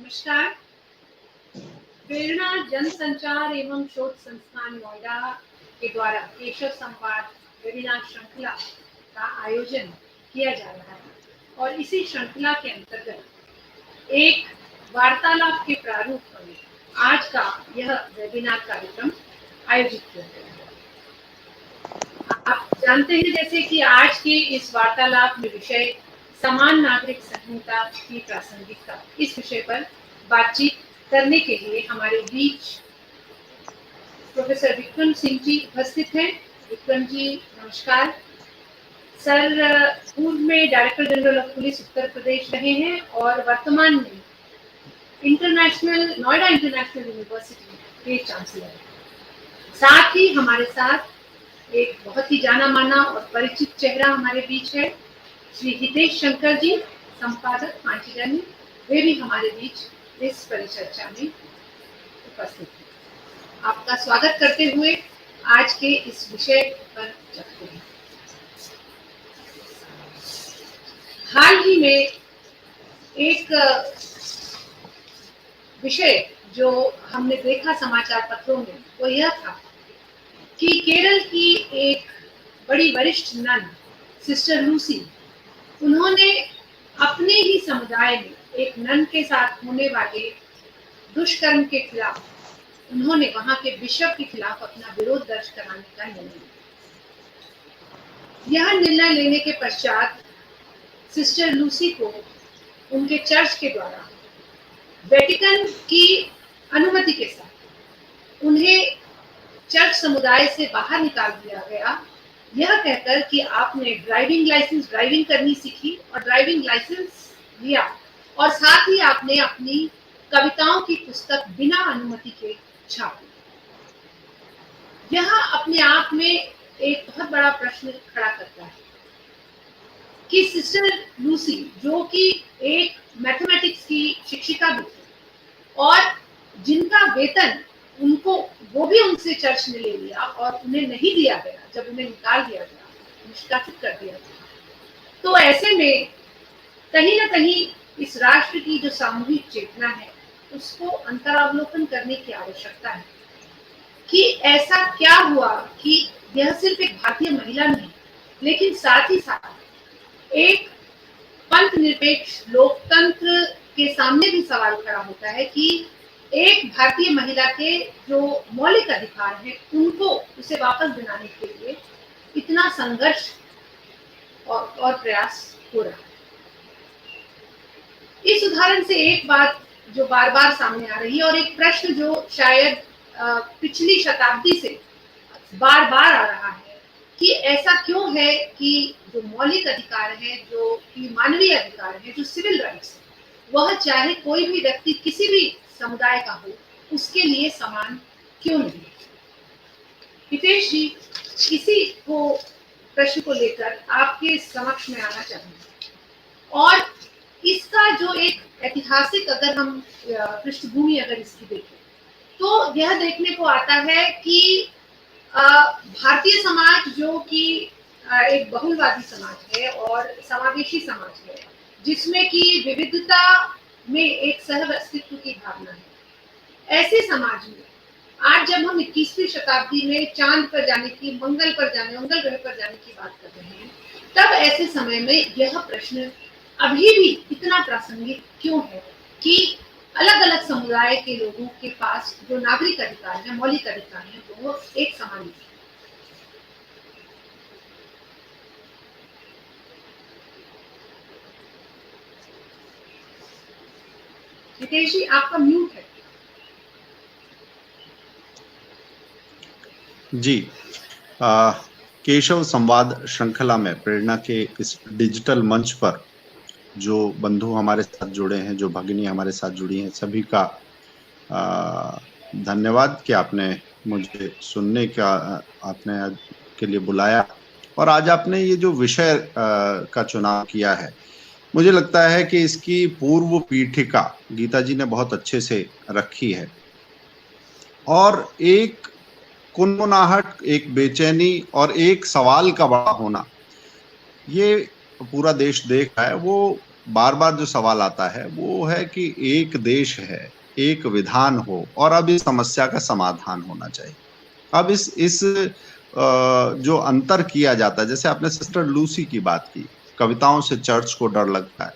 नमस्कार। प्रेरणा जनसंचार एवं शोध संस्थान नोएडा के द्वारा केशव संवाद वेबिनार श्रृंखला का आयोजन किया जा रहा है और इसी श्रृंखला के अंतर्गत एक वार्तालाप के प्रारूप में आज का यह वेबिनार कार्यक्रम आयोजित किया गया है। आप जानते हैं जैसे कि आज के इस वार्तालाप में विषय समान नागरिक संहिता की प्रासंगिकता, इस विषय पर बातचीत करने के लिए हमारे बीच प्रोफेसर विक्रम सिंह जी उपस्थित हैं। विक्रम जी नमस्कार। सर पूर्व में director general of police Uttar Pradesh रहे हैं और वर्तमान में नोएडा इंटरनेशनल यूनिवर्सिटी के चांसलर हैं। साथ ही हमारे साथ एक बहुत ही जाना माना और परिचित चेहरा हमारे बीच है, श्री हितेश शंकर जी, संपादक पांचजन्य। वे भी हमारे बीच इस परिचर्चा में उपस्थित हैं। आपका स्वागत करते हुए आज के इस विषय पर चलते हैं। हाल ही में एक विषय जो हमने देखा समाचार पत्रों में वो यह था कि केरल की एक बड़ी वरिष्ठ नन सिस्टर लूसी, उन्होंने अपने ही समुदाय में एक नन के साथ होने वाले दुष्कर्म के खिलाफ उन्होंने वहां के बिशप के खिलाफ अपना विरोध दर्ज कराने का निर्णय लिया। यह निर्णय लेने के पश्चात सिस्टर लूसी को उनके चर्च के द्वारा वेटिकन की अनुमति के साथ उन्हें चर्च समुदाय से बाहर निकाल दिया गया, यह कहकर कि आपने ड्राइविंग करनी सीखी और ड्राइविंग लाइसेंस लिया और साथ ही आपने अपनी कविताओं की पुस्तक बिना अनुमति के छापी। यह अपने आप में एक बहुत बड़ा प्रश्न खड़ा करता है कि सिस्टर लूसी, जो कि एक मैथमेटिक्स की शिक्षिका भी थी और जिनका वेतन वो भी उनसे चर्च ने ले लिया और उन्हें नहीं दिया गया, जब उन्हें निकाल दिया गया, निष्कासित कर दिया गया, तो ऐसे में कहीं ना कहीं इस राष्ट्र की जो सामूहिक चेतना है उसको अंतरावलोकन करने की आवश्यकता है कि ऐसा क्या हुआ कि यह सिर्फ एक भारतीय महिला नहीं, लेकिन साथ ही साथ एक पंथ निरपेक्ष लोकतंत्र के सामने भी सवाल खड़ा होता है कि एक भारतीय महिला के जो मौलिक अधिकार हैं उनको उसे वापस दिलाने के लिए इतना संघर्ष और प्रयास हो रहा है। इस उदाहरण से एक बात जो बार बार सामने आ रही है और एक प्रश्न जो शायद पिछली शताब्दी से बार बार आ रहा है कि ऐसा क्यों है कि जो मौलिक अधिकार है, जो कि मानवीय अधिकार है, जो सिविल राइट्स है, वह चाहे कोई भी व्यक्ति किसी भी समुदाय का हो, उसके लिए समान क्यों नहीं। हितेश जी, इसी को प्रश्न को लेकर आपके समक्ष में आना चाहूंगी और इसका जो एक ऐतिहासिक अगर हम पृष्ठभूमि अगर इसकी देखें तो यह देखने को आता है कि भारतीय समाज जो कि एक बहुलवादी समाज है और समावेशी समाज है, जिसमें कि विविधता में एक सह अस्तित्व की भावना है, ऐसे समाज में आज जब हम 21वीं शताब्दी में चांद पर जाने की, मंगल ग्रह पर जाने की बात कर रहे हैं, तब ऐसे समय में यह प्रश्न अभी भी इतना प्रासंगिक क्यों है कि अलग अलग समुदाय के लोगों के पास जो नागरिक अधिकार है, मौलिक अधिकार है, वो एक समान है। हितेश जी, आपका म्यूट है। जी, केशव संवाद श्रृंखला में प्रेरणा के इस डिजिटल मंच पर जो बंधु हमारे साथ जुड़े हैं, जो भगिनी हमारे साथ जुड़ी हैं, सभी का धन्यवाद कि आपने मुझे सुनने का के लिए बुलाया और आज आपने ये जो विषय का चुनाव किया है, मुझे लगता है कि इसकी पूर्व पीठिका गीता जी ने बहुत अच्छे से रखी है और एक कुनमुनाहट, एक बेचैनी और एक सवाल का बड़ा होना, ये पूरा देश देख रहा है। वो बार बार जो सवाल आता है वो है कि एक देश है, एक विधान हो और अब इस समस्या का समाधान होना चाहिए। अब इस जो अंतर किया जाता है, जैसे आपने सिस्टर लूसी की बात की, कविताओं से चर्च को डर लगता है।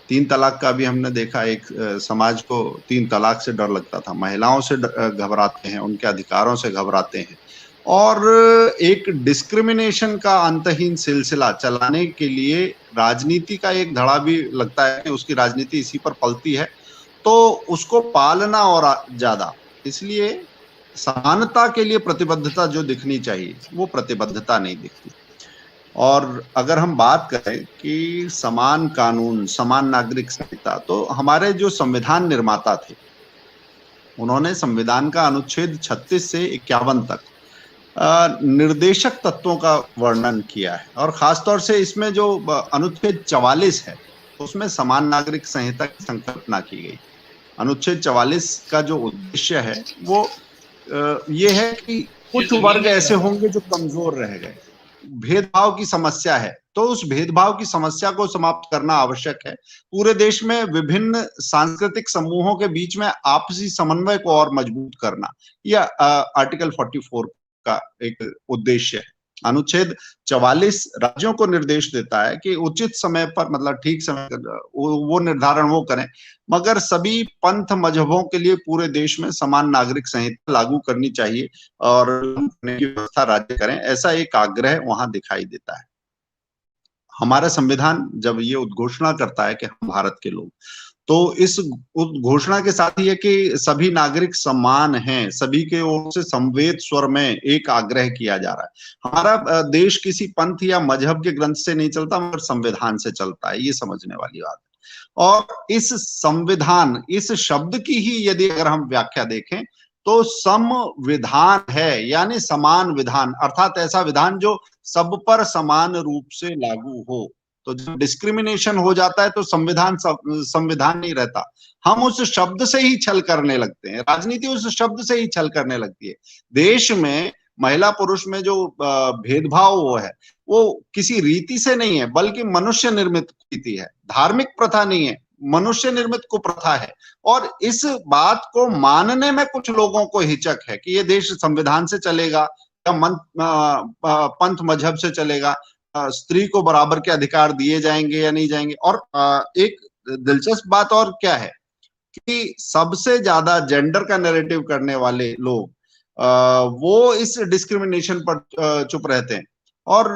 3 तलाक का भी हमने देखा, एक समाज को 3 तलाक से डर लगता था, महिलाओं से घबराते हैं, उनके अधिकारों से घबराते हैं। और एक डिस्क्रिमिनेशन का अंतहीन सिलसिला चलाने के लिए राजनीति का एक धड़ा भी लगता है कि उसकी राजनीति इसी पर पलती है, तो उसको पालना और ज्यादा। इसलिए समानता के लिए प्रतिबद्धता जो दिखनी चाहिए वो प्रतिबद्धता नहीं दिखती। और अगर हम बात करें कि समान कानून, समान नागरिक संहिता, तो हमारे जो संविधान निर्माता थे उन्होंने संविधान का अनुच्छेद 36 से 51 तक निर्देशक तत्वों का वर्णन किया है। और खासतौर से इसमें जो अनुच्छेद 44 है उसमें समान नागरिक संहिता की संकल्पना की गई। अनुच्छेद 44 का जो उद्देश्य है वो ये है कि कुछ वर्ग ऐसे होंगे जो कमजोर रह गए, भेदभाव की समस्या है, तो उस भेदभाव की समस्या को समाप्त करना आवश्यक है। पूरे देश में विभिन्न सांस्कृतिक समूहों के बीच में आपसी समन्वय को और मजबूत करना, यह आर्टिकल 44 का एक उद्देश्य है। अनुच्छेद 44 राज्यों को निर्देश देता है कि उचित समय पर, मतलब ठीक समय वो निर्धारण वो करें, मगर सभी पंथ मजहबों के लिए पूरे देश में समान नागरिक संहिता लागू करनी चाहिए और की व्यवस्था राज्य करें, ऐसा एक आग्रह वहां दिखाई देता है। हमारा संविधान जब ये उद्घोषणा करता है कि हम भारत के लोग, तो इस घोषणा के साथ ही है कि सभी नागरिक समान हैं, सभी के ओर से समवेत स्वर में एक आग्रह किया जा रहा है। हमारा देश किसी पंथ या मजहब के ग्रंथ से नहीं चलता मगर संविधान से चलता है, ये समझने वाली बात है। और इस संविधान, इस शब्द की ही यदि अगर हम व्याख्या देखें तो संविधान है, यानी समान विधान, अर्थात ऐसा विधान जो सब पर समान रूप से लागू हो। तो जब डिस्क्रिमिनेशन हो जाता है तो संविधान नहीं रहता, हम उस शब्द से ही छल करने लगते हैं, राजनीति उस शब्द से ही छल करने लगती है। देश में महिला पुरुष में जो भेदभाव वो है वो किसी रीति से नहीं है बल्कि मनुष्य निर्मित रीति है, धार्मिक प्रथा नहीं है, मनुष्य निर्मित कुप्रथा है। और इस बात को मानने में कुछ लोगों को हिचक है कि ये देश संविधान से चलेगा या पंथ मजहब से चलेगा, स्त्री को बराबर के अधिकार दिए जाएंगे या नहीं जाएंगे। और एक दिलचस्प बात और क्या है कि सबसे ज्यादा जेंडर का नैरेटिव करने वाले लोग वो इस डिस्क्रिमिनेशन पर चुप रहते हैं। और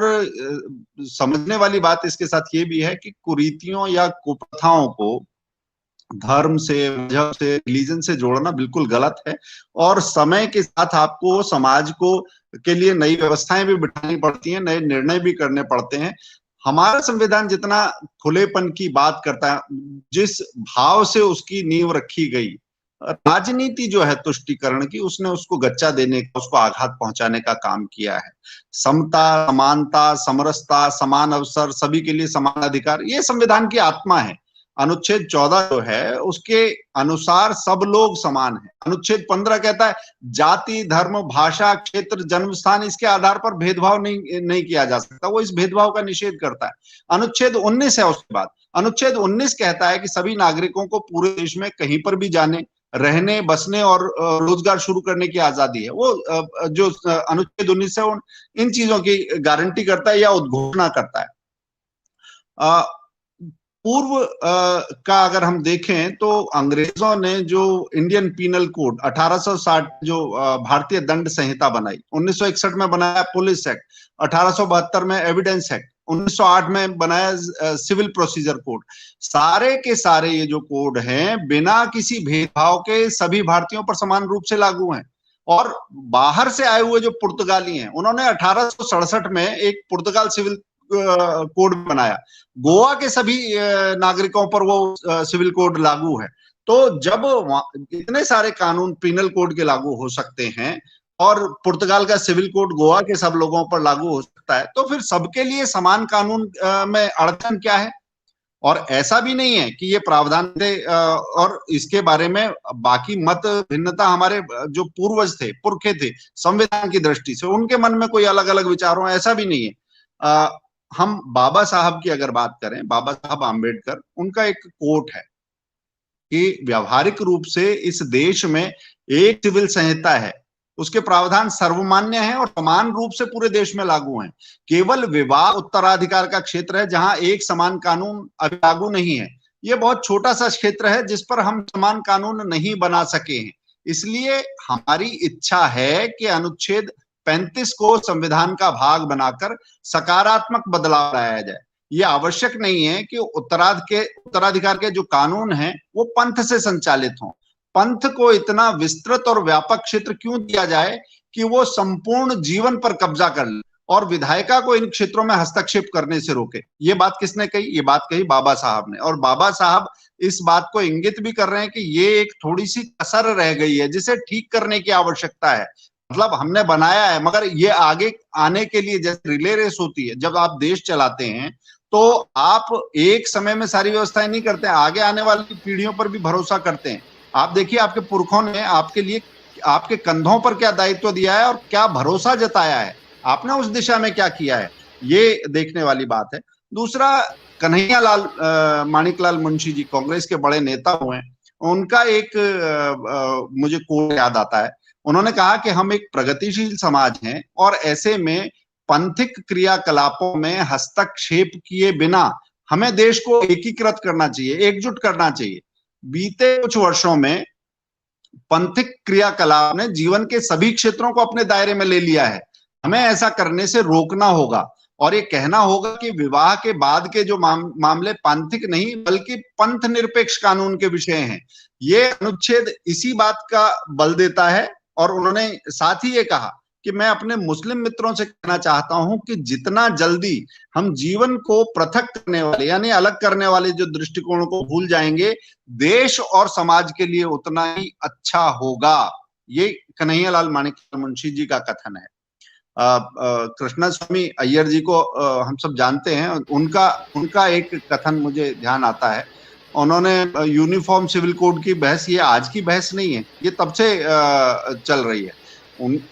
समझने वाली बात इसके साथ ये भी है कि कुरीतियों या कुप्रथाओं को धर्म से, मजहब से, रिलीजन से जोड़ना बिल्कुल गलत है। और समय के साथ आपको समाज को के लिए नई व्यवस्थाएं भी बिठानी पड़ती हैं, नए निर्णय भी करने पड़ते हैं। हमारा संविधान जितना खुलेपन की बात करता है, जिस भाव से उसकी नींव रखी गई, राजनीति जो है तुष्टीकरण की, उसने उसको गच्चा देने का, उसको आघात पहुंचाने का काम किया है। समता, समानता, समरसता, समान अवसर, सभी के लिए समान अधिकार, ये संविधान की आत्मा है। अनुच्छेद 14 जो है उसके अनुसार सब लोग समान हैं। अनुच्छेद 15 कहता है जाति, धर्म, भाषा, क्षेत्र, जन्म स्थान, इसके आधार पर भेदभाव नहीं किया जा सकता, वो इस भेदभाव का निषेध करता है। अनुच्छेद 19 है उसके बाद, अनुच्छेद 19 कहता है कि सभी नागरिकों को पूरे देश में कहीं पर भी जाने, रहने, बसने और रोजगार शुरू करने की आजादी है। वो जो अनुच्छेद 19 है इन चीजों की गारंटी करता है या उद्घोषणा करता है। पूर्व का अगर हम देखें तो अंग्रेजों ने जो इंडियन पीनल कोड 1860 जो भारतीय दंड संहिता बनाई, 1961 में बनाया पुलिस एक्ट, 1872 में एविडेंस एक्ट, 1908 में बनाया सिविल प्रोसीजर कोड। सारे के सारे ये जो कोड हैं बिना किसी भेदभाव के सभी भारतीयों पर समान रूप से लागू हैं। और बाहर से आए हुए जो पुर्तगाली हैं उन्होंने 1867 में एक पुर्तगाल सिविल कोड बनाया, गोवा के सभी नागरिकों पर वो सिविल कोड लागू है। तो जब इतने सारे कानून पीनल कोड के लागू हो सकते हैं और पुर्तगाल का सिविल कोड गोवा के सब लोगों पर लागू हो सकता है, तो फिर सबके लिए समान कानून में अड़चन क्या है? और ऐसा भी नहीं है कि ये प्रावधान थे और इसके बारे में बाकी मत भिन्नता हमारे जो पूर्वज थे, पुरखे थे, संविधान की दृष्टि से उनके मन में कोई अलग अलग विचार हो, ऐसा भी नहीं है। हम बाबा साहब की अगर बात करें, बाबा साहब आम्बेडकर, उनका एक कोट है कि व्यावहारिक रूप से इस देश में एक सिविल संहिता है, उसके प्रावधान सर्वमान्य हैं और समान रूप से पूरे देश में लागू हैं। केवल विवाह उत्तराधिकार का क्षेत्र है जहां एक समान कानून अभी लागू नहीं है। ये बहुत छोटा सा क्षेत्र है जिस पर हम समान कानून नहीं बना सके हैं। इसलिए हमारी इच्छा है कि अनुच्छेद 35 को संविधान का भाग बनाकर सकारात्मक बदलाव लाया जाए। ये आवश्यक नहीं है कि उत्तराधिकार के जो कानून हैं वो पंथ से संचालित हों। पंथ को इतना विस्तृत और व्यापक क्षेत्र क्यों दिया जाए कि वो संपूर्ण जीवन पर कब्जा कर ले और विधायिका को इन क्षेत्रों में हस्तक्षेप करने से रोके। ये बात किसने कही? ये बात कही बाबा साहब ने। और बाबा साहब इस बात को इंगित भी कर रहे हैं कि ये एक थोड़ी सी कसर रह गई है जिसे ठीक करने की आवश्यकता है। मतलब हमने बनाया है मगर ये आगे आने के लिए, जैसे रिले रेस होती है, जब आप देश चलाते हैं तो आप एक समय में सारी व्यवस्थाएं नहीं करते, आगे आने वाली पीढ़ियों पर भी भरोसा करते हैं। आप देखिए आपके पुरखों ने आपके लिए, आपके कंधों पर क्या दायित्व दिया है और क्या भरोसा जताया है, आपने उस दिशा में क्या किया है, ये देखने वाली बात है। दूसरा, कन्हैयालाल माणिकलाल मुंशी जी कांग्रेस के बड़े नेता हुए हैं, उनका एक मुझे कोट याद आता है। उन्होंने कहा कि हम एक प्रगतिशील समाज हैं और ऐसे में पंथिक क्रियाकलापों में हस्तक्षेप किए बिना हमें देश को एकीकृत करना चाहिए, एकजुट करना चाहिए। बीते कुछ वर्षों में पंथिक क्रियाकलाप ने जीवन के सभी क्षेत्रों को अपने दायरे में ले लिया है। हमें ऐसा करने से रोकना होगा और ये कहना होगा कि विवाह के बाद के जो मामले पंथिक नहीं बल्कि पंथ निरपेक्ष कानून के विषय हैं। ये अनुच्छेद इसी बात का बल देता है। और उन्होंने साथ ही ये कहा कि मैं अपने मुस्लिम मित्रों से कहना चाहता हूं कि जितना जल्दी हम जीवन को पृथक करने वाले यानी अलग करने वाले जो दृष्टिकोणों को भूल जाएंगे, देश और समाज के लिए उतना ही अच्छा होगा। ये कन्हैयालाल माणिकलाल मुंशी जी का कथन है। कृष्णा स्वामी अय्यर जी को हम सब जानते हैं। उनका एक कथन मुझे ध्यान आता है। उन्होंने यूनिफॉर्म सिविल कोड की बहस, ये आज की बहस नहीं है, ये तब से चल रही है।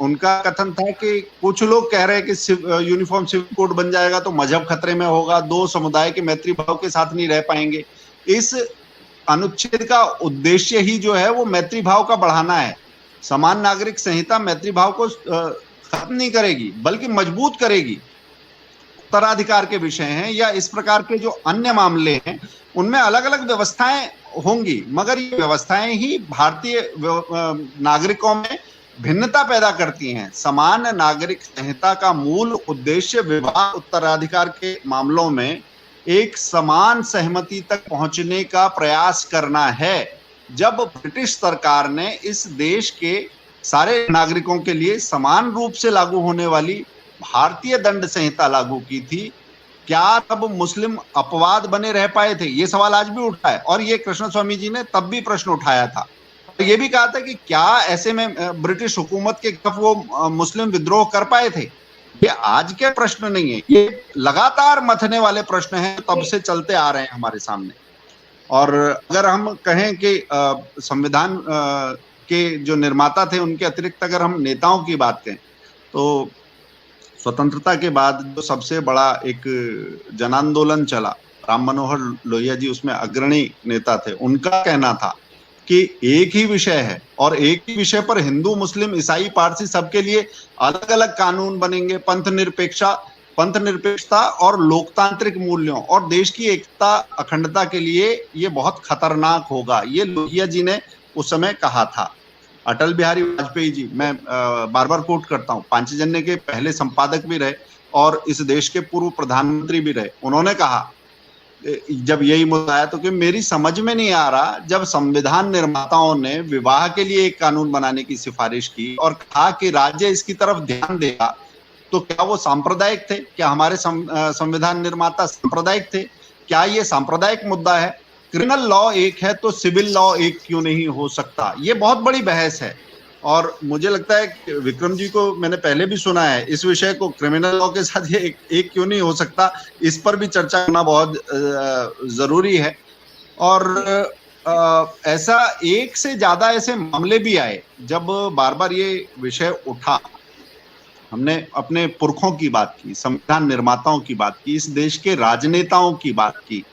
उनका कथन था कि कुछ लोग कह रहे हैं कि यूनिफॉर्म सिविल कोड बन जाएगा तो मजहब खतरे में होगा, दो समुदाय के मैत्री भाव के साथ नहीं रह पाएंगे। इस अनुच्छेद का उद्देश्य ही जो है वो मैत्री भाव का बढ़ाना है। समान नागरिक संहिता मैत्री भाव को खत्म नहीं करेगी बल्कि मजबूत करेगी। उत्तराधिकार के विषय हैं या इस प्रकार के जो अन्य मामले हैं उनमें अलग अलग व्यवस्थाएं होंगी, मगर ये व्यवस्थाएं ही भारतीय नागरिकों में भिन्नता पैदा करती हैं। समान नागरिक संहिता का मूल उद्देश्य विवाह उत्तराधिकार के मामलों में एक समान सहमति तक पहुंचने का प्रयास करना है। जब ब्रिटिश सरकार ने इस देश के सारे नागरिकों के लिए समान रूप से लागू होने वाली भारतीय दंड संहिता लागू की थी, क्या तब मुस्लिम अपवाद बने रह पाए थे? ये सवाल आज भी उठा है और ये कृष्ण स्वामी जी ने तब भी प्रश्न उठाया था। ये भी कहा था कि क्या ऐसे में ब्रिटिश हुकूमत के खिलाफ वो मुस्लिम विद्रोह कर पाए थे? ये आज के प्रश्न नहीं है, ये लगातार मथने वाले प्रश्न हैं, तब से चलते आ रहे हैं हमारे सामने। और अगर हम कहें कि संविधान के जो निर्माता थे उनके अतिरिक्त अगर हम नेताओं की बात करें तो स्वतंत्रता के बाद जो सबसे बड़ा एक जन आंदोलन चला, राम मनोहर लोहिया जी उसमें अग्रणी नेता थे। उनका कहना था कि एक ही विषय है और एक ही विषय पर हिंदू मुस्लिम ईसाई पारसी सबके लिए अलग अलग कानून बनेंगे। पंथ निरपेक्षता और लोकतांत्रिक मूल्यों और देश की एकता अखंडता के लिए ये बहुत खतरनाक होगा। ये लोहिया जी ने उस समय कहा था। अटल बिहारी वाजपेयी जी, मैं बार बार कोट करता हूँ, पांचजन्य के पहले संपादक भी रहे और इस देश के पूर्व प्रधानमंत्री भी रहे। उन्होंने कहा जब यही मुद्दा आया तो कि मेरी समझ में नहीं आ रहा, जब संविधान निर्माताओं ने विवाह के लिए एक कानून बनाने की सिफारिश की और कहा कि राज्य इसकी तरफ ध्यान देगा, तो क्या वो सांप्रदायिक थे? क्या हमारे संविधान निर्माता सांप्रदायिक थे? क्या ये सांप्रदायिक मुद्दा है? क्रिमिनल लॉ एक है तो सिविल लॉ एक क्यों नहीं हो सकता? ये बहुत बड़ी बहस है और मुझे लगता है कि विक्रम जी को मैंने पहले भी सुना है इस विषय को, क्रिमिनल लॉ के साथ ये एक क्यों नहीं हो सकता, इस पर भी चर्चा करना बहुत जरूरी है। और ऐसा एक से ज्यादा ऐसे मामले भी आए जब बार बार ये विषय उठा हमने अपने पुरखों की बात की, संविधान निर्माताओं की बात की, इस देश के राजनेताओं की बात की,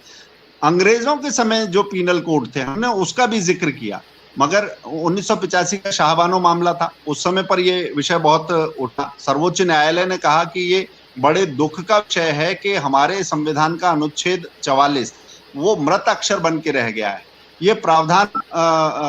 अंग्रेजों के समय जो पीनल कोड थे हमने उसका भी जिक्र किया। मगर 1985 का शाहबानो मामला था, उस समय पर यह विषय बहुत उठा। सर्वोच्च न्यायालय ने कहा कि ये बड़े दुख का विषय है कि हमारे संविधान का अनुच्छेद 44 वो मृत अक्षर बन के रह गया है। ये प्रावधान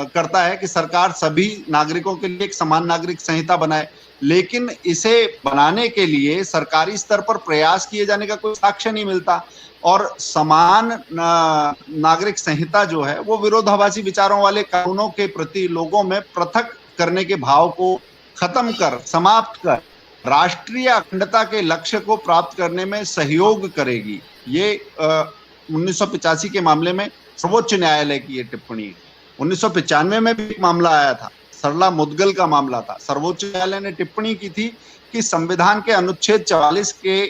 करता है कि सरकार सभी नागरिकों के लिए एक समान नागरिक संहिता बनाए, लेकिन इसे बनाने के लिए सरकारी स्तर पर प्रयास किए जाने का कोई साक्ष्य नहीं मिलता। और समान नागरिक संहिता जो है वो विरोधाभासी विचारों वाले कानूनों के प्रति लोगों में पृथक करने के भाव को खत्म कर, समाप्त कर, राष्ट्रीय अखंडता के लक्ष्य को प्राप्त करने में सहयोग करेगी। ये 1985 के मामले में सर्वोच्च न्यायालय की ये टिप्पणी है। 1995 में भी एक मामला आया था, सरला मुदगल का मामला था। सर्वोच्च न्यायालय ने टिप्पणी की थी कि संविधान के अनुच्छेद 44 के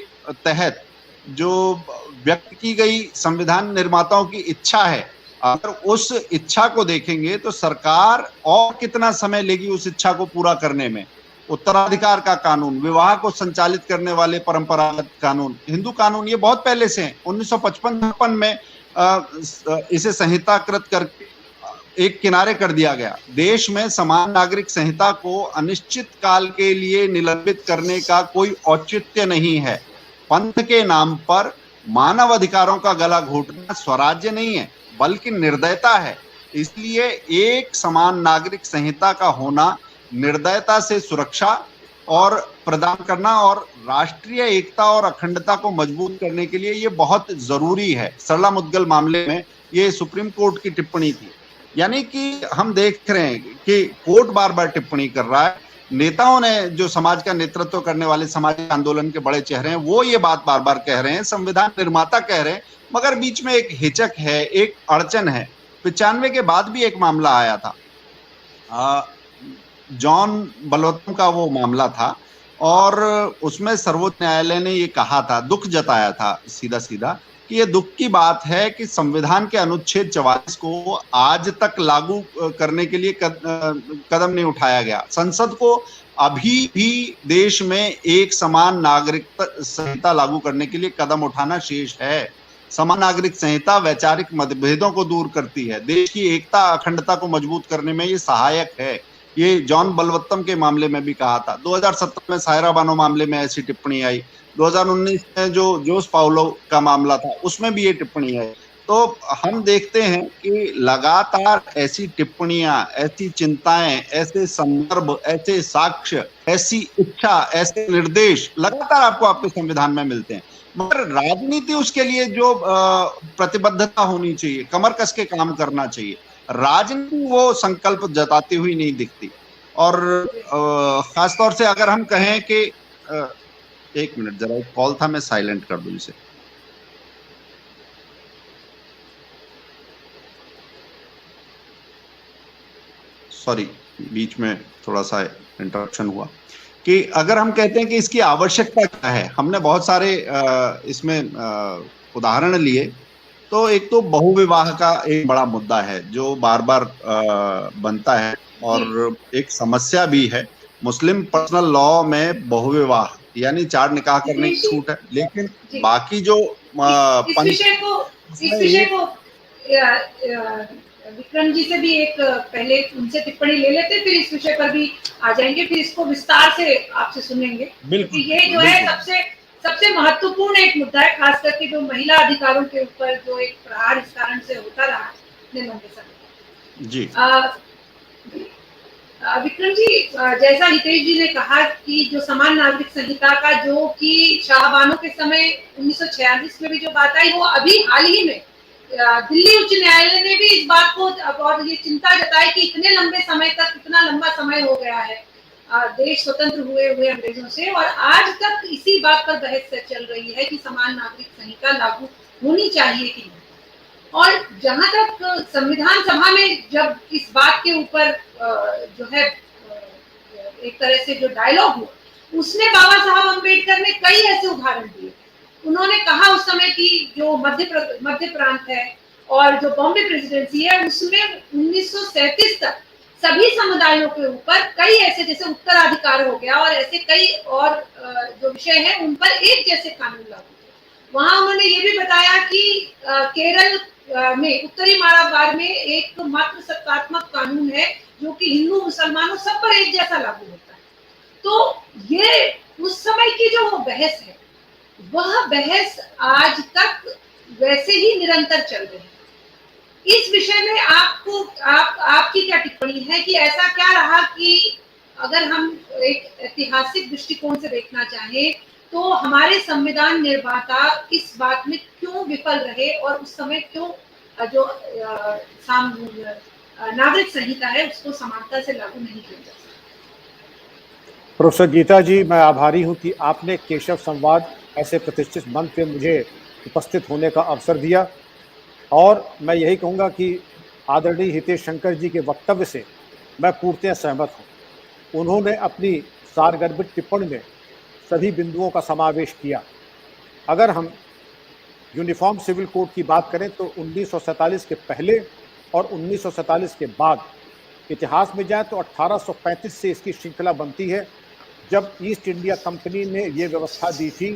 तहत जो व्यक्त की गई संविधान निर्माताओं की इच्छा है, अगर उस इच्छा को देखेंगे तो सरकार और कितना समय लेगी उस इच्छा को पूरा करने में। उत्तराधिकार का कानून, विवाह को संचालित करने वाले परंपरागत कानून, हिंदू कानून, ये बहुत पहले से हैं। 1955 में इसे संहिताकृत करके एक किनारे कर दिया गया। देश में समान नागरिक संहिता को अनिश्चित काल के लिए निलंबित करने का कोई औचित्य नहीं है। पंथ के नाम पर मानव अधिकारों का गला घोटना स्वराज्य नहीं है बल्कि निर्दयता है। इसलिए एक समान नागरिक संहिता का होना निर्दयता से सुरक्षा और प्रदान करना और राष्ट्रीय एकता और अखंडता को मजबूत करने के लिए ये बहुत जरूरी है। सरला मुदगल मामले में ये सुप्रीम कोर्ट की टिप्पणी थी। यानी कि हम देख रहे हैं कि कोर्ट बार बार टिप्पणी कर रहा है, नेताओं ने जो समाज का नेतृत्व करने वाले सामाजिक आंदोलन के बड़े चेहरे हैं वो ये बात बार बार कह रहे हैं, संविधान निर्माता कह रहे हैं, मगर बीच में एक हिचक है, एक अड़चन है। 95 के बाद भी एक मामला आया था, जॉन बलवत्तम का वो मामला था, और उसमें सर्वोच्च न्यायालय ने ये कहा था, दुख जताया था सीधा सीधा कि ये दुख की बात है कि संविधान के अनुच्छेद 44 को आज तक लागू करने के लिए कदम नहीं उठाया गया। संसद को अभी भी देश में एक समान नागरिक संहिता लागू करने के लिए कदम उठाना शेष है। समान नागरिक संहिता वैचारिक मतभेदों को दूर करती है, देश की एकता अखंडता को मजबूत करने में ये सहायक है। ये जॉन बलवत्तम के मामले में भी कहा था। 2017 में सायरा बानो मामले में ऐसी टिप्पणी आई। 2019 में जो जोस पाउलो का मामला था उसमें भी ये टिप्पणी है। तो हम देखते हैं कि लगातार ऐसी टिप्पणियां, ऐसी चिंताएं, ऐसे संदर्भ, ऐसे साक्ष्य, ऐसी इच्छा, ऐसे निर्देश लगातार आपको आपके संविधान में मिलते हैं, मगर राजनीति उसके लिए जो प्रतिबद्धता होनी चाहिए, कमर कस के काम करना चाहिए, राजनीति वो संकल्प जताती हुई नहीं दिखती। और खासतौर से अगर हम कहें कि एक मिनट, जरा एक कॉल था, मैं साइलेंट कर दूं इसे। सॉरी, बीच में थोड़ा सा इंटरप्शन हुआ। कि अगर हम कहते हैं कि इसकी आवश्यकता क्या है, हमने बहुत सारे इसमें उदाहरण लिए। तो एक तो बहुविवाह का एक बड़ा मुद्दा है जो बार बार बनता है और एक समस्या भी है। मुस्लिम पर्सनल लॉ में बहुविवाह यानी 4 निकाह करने की छूट है, लेकिन बाकी जो इस विषय को विक्रम जी से भी एक पहले उनसे टिप्पणी ले लेते, फिर इस विषय पर भी आ जाएंगे, फिर इसको विस्तार से आपसे सुनेंगे। बिल्कुल, ये जो है सबसे महत्वपूर्ण एक मुद्दा है, खास करके जो महिला अधिकारों के ऊपर जो एक प्रहार इस कारण से होता रहा इतने लंबे समय जी। विक्रम जी, जैसा हितेश जी ने कहा कि जो समान नागरिक संहिता का जो कि शाहबानो के समय 1946 में भी जो बात आई, वो अभी हाल ही में दिल्ली उच्च न्यायालय ने भी इस बात को और ये चिंता जताई कि इतने लंबे समय तक, इतना लंबा समय हो गया है देश स्वतंत्र हुए अंग्रेजों से, और आज तक इसी बात पर बहस चल रही है कि समान नागरिक संहिता लागू होनी चाहिए कि नहीं। और जहां तक संविधान सभा में जब इस बात के ऊपर जो है एक तरह से जो डायलॉग हुआ, उसमें बाबा साहब अम्बेडकर ने कई ऐसे उदाहरण दिए। उन्होंने कहा उस समय की जो मध्य प्रांत है और जो बॉम्बे प्रेसिडेंसी है, उसमें 1937 तक सभी समुदायों के ऊपर कई ऐसे, जैसे उत्तराधिकार हो गया और ऐसे कई और जो विषय हैं उन पर एक जैसे कानून लागू थे। वहां उन्होंने ये भी बताया कि केरल में उत्तरी मालाबार में एक मात्र सत्तात्मक कानून है जो कि हिंदू मुसलमानों सब पर एक जैसा लागू होता है। तो ये उस समय की जो बहस है, वह बहस आज तक वैसे ही निरंतर चल रही है। इस विषय में आपकी क्या टिप्पणी है कि ऐसा क्या रहा कि अगर हम एक ऐतिहासिक दृष्टिकोण से देखना चाहें तो हमारे संविधान निर्माता इस बात में क्यों विफल रहे और उस समय क्यों जो नागरिक संहिता है उसको समानता से लागू नहीं किया जा सकता? प्रोफेसर गीता जी, मैं आभारी हूं कि आपने केशव संवाद ऐसे प्रतिष्ठित मंच पे मुझे उपस्थित होने का अवसर दिया, और मैं यही कहूंगा कि आदरणीय हितेश शंकर जी के वक्तव्य से मैं पूर्णतः सहमत हूं। उन्होंने अपनी सारगर्भित टिप्पणी में सभी बिंदुओं का समावेश किया। अगर हम यूनिफॉर्म सिविल कोड की बात करें तो 1947 के पहले और 1947 के बाद इतिहास में जाए तो 1835 से इसकी श्रृंखला बनती है, जब ईस्ट इंडिया कंपनी ने ये व्यवस्था दी थी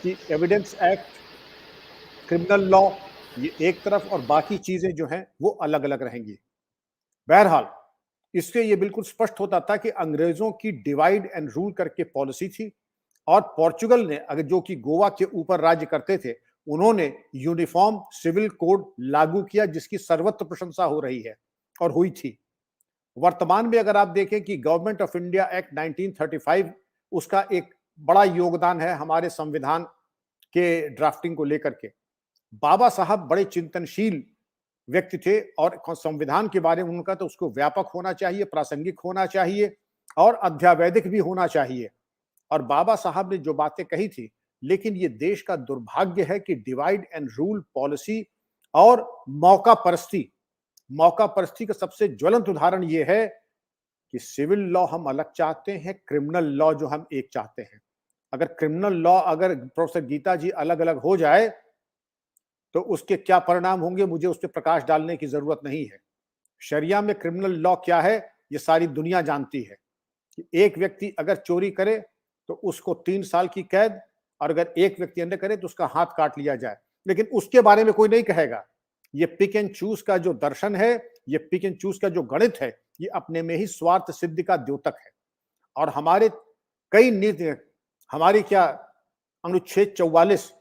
कि एविडेंस एक्ट, क्रिमिनल लॉ ये एक तरफ और बाकी चीजें जो हैं वो अलग अलग रहेंगी। बहरहाल इससे ये बिल्कुल स्पष्ट होता था कि अंग्रेजों की डिवाइड एंड रूल करके पॉलिसी थी, और पोर्चुगल ने, अगर जो कि गोवा के ऊपर राज्य करते थे, उन्होंने यूनिफॉर्म सिविल कोड लागू किया जिसकी सर्वत्र प्रशंसा हो रही है और हुई थी। वर्तमान में अगर आप देखें कि गवर्नमेंट ऑफ इंडिया एक्ट 1935, उसका एक बड़ा योगदान है हमारे संविधान के ड्राफ्टिंग को लेकर के। बाबा साहब बड़े चिंतनशील व्यक्ति थे और संविधान के बारे में उनका तो उसको व्यापक होना चाहिए, प्रासंगिक होना चाहिए और अध्यावैधिक भी होना चाहिए। और बाबा साहब ने जो बातें कही थी, लेकिन ये देश का दुर्भाग्य है कि डिवाइड एंड रूल पॉलिसी और मौका परस्ती का सबसे ज्वलंत उदाहरण ये है कि सिविल लॉ हम अलग चाहते हैं, क्रिमिनल लॉ जो हम एक चाहते हैं। अगर क्रिमिनल लॉ, अगर प्रोफेसर गीता जी अलग अलग हो जाए तो उसके क्या परिणाम होंगे, मुझे उस पर प्रकाश डालने की जरूरत नहीं है। शरिया में क्रिमिनल लॉ क्या है ये सारी दुनिया जानती है कि एक व्यक्ति अगर चोरी करे तो उसको 3 साल की कैद, और अगर एक व्यक्ति अन्य करे तो उसका हाथ काट लिया जाए। लेकिन उसके बारे में कोई नहीं कहेगा। ये पिक एंड चूज का जो दर्शन है, ये पिक एंड चूज का जो गणित है, ये अपने में ही स्वार्थ सिद्धि का द्योतक है। और हमारे कई नीति, हमारी क्या अनुच्छेद 44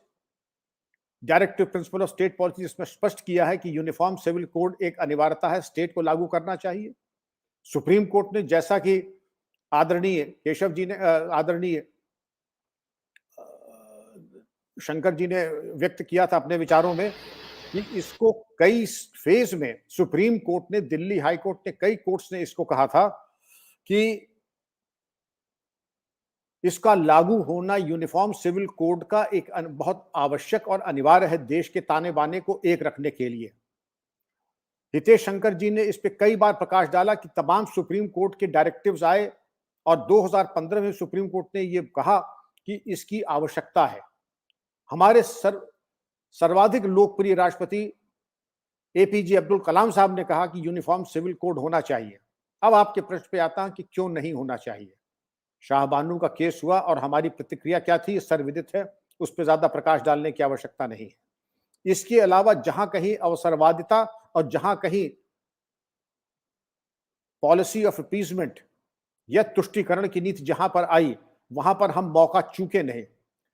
directive principle of state policy, इसमें स्पष्ट किया है कि यूनिफॉर्म सिविल कोड एक अनिवार्यता है, स्टेट को लागू करना चाहिए। सुप्रीम कोर्ट ने, जैसा कि आदरणीय केशव जी ने, आदरणीय शंकर जी ने व्यक्त किया था अपने विचारों में, कि इसको कई फेज में सुप्रीम कोर्ट ने, दिल्ली हाई कोर्ट ने, कई कोर्ट्स ने इसको कहा था कि इसका लागू होना यूनिफॉर्म सिविल कोड का एक बहुत आवश्यक और अनिवार्य है देश के ताने बाने को एक रखने के लिए। हितेश शंकर जी ने इस पे कई बार प्रकाश डाला कि तमाम सुप्रीम कोर्ट के डायरेक्टिव्स आए और 2015 में सुप्रीम कोर्ट ने ये कहा कि इसकी आवश्यकता है। हमारे सर्वाधिक लोकप्रिय राष्ट्रपति एपीजे अब्दुल कलाम साहब ने कहा कि यूनिफॉर्म सिविल कोड होना चाहिए। अब आपके प्रश्न पे आता है कि क्यों नहीं होना चाहिए। शाहबानू का केस हुआ और हमारी प्रतिक्रिया क्या थी, सर्वविदित है, उस पर ज्यादा प्रकाश डालने की आवश्यकता नहीं है। इसके अलावा जहां कहीं अवसरवादिता और जहां कहीं पॉलिसी ऑफ अपीजमेंट या तुष्टीकरण की नीति जहां पर आई, वहां पर हम मौका चूके नहीं।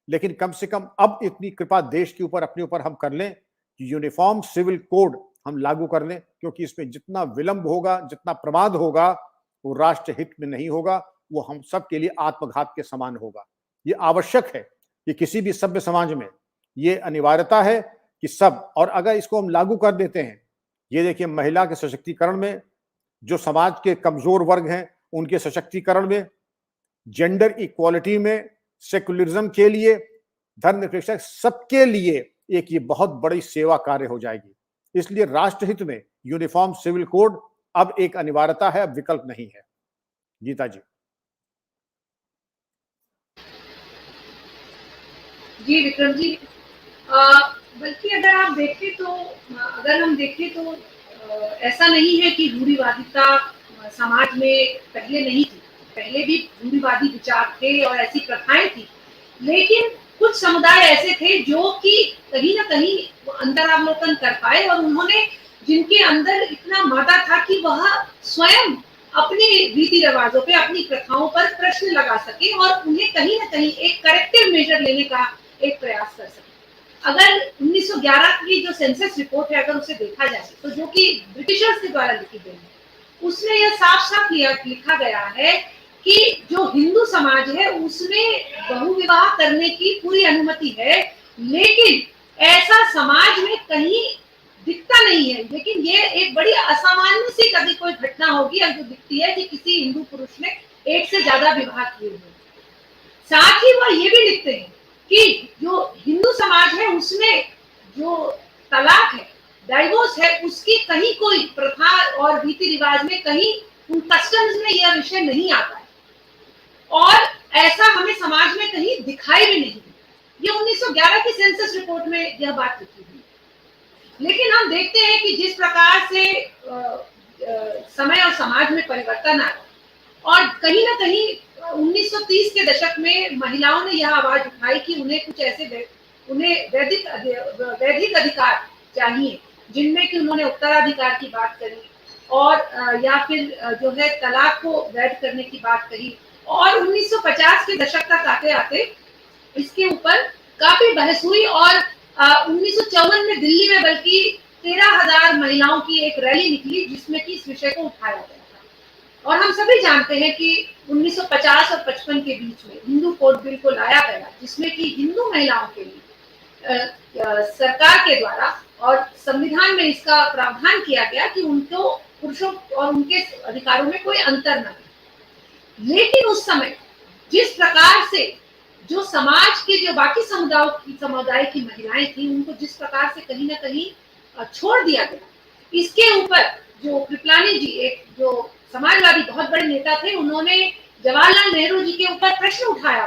लेकिन कम से कम अब इतनी कृपा देश के ऊपर, अपने ऊपर हम कर लें कि यूनिफॉर्म सिविल कोड हम लागू कर लें, क्योंकि इसमें जितना विलंब होगा, जितना प्रमाद होगा, वो राष्ट्र हित में नहीं होगा, वो हम सब के लिए आत्मघात के समान होगा। ये आवश्यक है कि किसी भी सभ्य समाज में ये अनिवार्यता है कि सब, और अगर इसको हम लागू कर देते हैं, ये देखिए महिला के सशक्तिकरण में, जो समाज के कमजोर वर्ग हैं उनके सशक्तिकरण में, जेंडर इक्वालिटी में, सेकुलरिज्म के लिए, धर्मनिरपेक्षता, सबके लिए एक ये बहुत बड़ी सेवा कार्य हो जाएगी। इसलिए राष्ट्रहित में यूनिफॉर्म सिविल कोड अब एक अनिवार्यता है, अब विकल्प नहीं है। गीता जी। जी विक्रम जी, बल्कि अगर आप देखें तो, अगर हम देखें तो ऐसा नहीं है कि रूढ़िवादिता समाज में पहले नहीं थी। पहले भी रूढ़िवादी विचार थे और ऐसी प्रथाएं थी, लेकिन कुछ समुदाय ऐसे थे जो कि कहीं ना कहीं अंतरावलोकन कर पाए और उन्होंने, जिनके अंदर इतना मादा था कि वह स्वयं अपने रीति रिवाजों पे, अपनी प्रथाओं पर प्रश्न लगा सके और उन्हें कहीं ना कहीं एक करेक्टिव मेजर लेने का एक प्रयास कर सके। अगर 1911 की जो सेंसस रिपोर्ट है, अगर उसे देखा जाए तो, जो कि ब्रिटिशर्स के द्वारा लिखी गई है, उसमें यह साफ साफ लिखा गया है कि जो हिंदू समाज है उसमें बहुविवाह करने की पूरी अनुमति है, लेकिन ऐसा समाज में कहीं दिखता नहीं है। लेकिन ये एक बड़ी असामान्य सी कभी कोई घटना होगी जो दिखती है कि किसी हिंदू पुरुष ने एक से ज्यादा विवाह किए हुए। साथ ही वह ये भी लिखते हैं कि जो हिंदू समाज है उसमें जो तलाक है, डाइवोर्स है, उसकी कहीं कोई प्रथा और रीति रिवाज में, कहीं उन कस्टम्स में यह विषय नहीं आता है और ऐसा हमें समाज में कहीं दिखाई भी नहीं। ये 1911 की सेंसस रिपोर्ट में यह बात लिखी हुई। लेकिन हम देखते हैं कि जिस प्रकार से समय और समाज में परिवर्तन आया और कहीं ना कहीं 1930 के दशक में महिलाओं ने यह आवाज उठाई कि उन्हें कुछ ऐसे, उन्हें वैधिक अधिकार चाहिए, जिनमें कि उन्होंने उत्तराधिकार की बात करी और या फिर जो है तलाक को वैध करने की बात कही। और 1950 के दशक तक आते आते इसके ऊपर काफी बहस हुई और 1954 में दिल्ली में बल्कि 13,000 महिलाओं की एक रैली निकली जिसमें कि इस विषय को उठाया गया था। और हम सभी जानते हैं कि 1950 और 55 के बीच में हिंदू कोड बिल को लाया गया, जिसमें कि हिंदू महिलाओं के लिए सरकार के द्वारा और संविधान में इसका प्रावधान किया गया कि उनको पुरुषों और उनके अधिकारों में कोई अंतर न हो। लेकिन उस समय जिस प्रकार से जो समाज के जो बाकी समुदाय की महिलाएं थी, उनको जिस प्रकार से कहीं ना कहीं छोड़ दिया गया, इसके ऊपर जो कृपलानी जी, एक जो समाजवादी बहुत बड़े नेता थे, उन्होंने जवाहरलाल नेहरू जी के ऊपर प्रश्न उठाया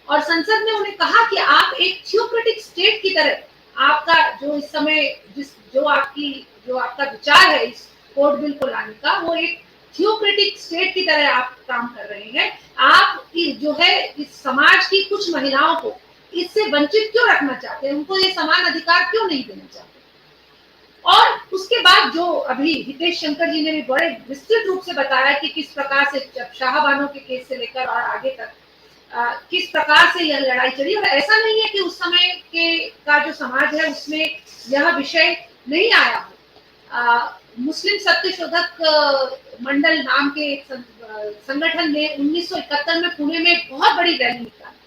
और संसद में उन्हें कहा कि आप एक थियोक्रेटिक स्टेट की तरह, आपका जो इस समय जो आपका विचार है इस कोड बिल को लाने का, वो एक थियोक्रेटिक स्टेट की तरह आप काम कर रहे हैं। आप जो है इस समाज की कुछ महिलाओं को इससे वंचित क्यों रखना चाहते हैं, उनको ये समान अधिकार क्यों नहीं देना चाहते। और उसके बाद जो अभी हितेश शंकर जी ने भी बड़े विस्तृत रूप से बताया कि किस प्रकार से जब शाहबानो के केस से लेकर और आगे तक किस प्रकार से यह लड़ाई चली। और ऐसा नहीं है कि उस समय का जो समाज है उसमें यह विषय नहीं आया हो। मुस्लिम सत्यशोधक मंडल नाम के एक संगठन ने 1971 में पुणे में एक बहुत बड़ी रैली निकाली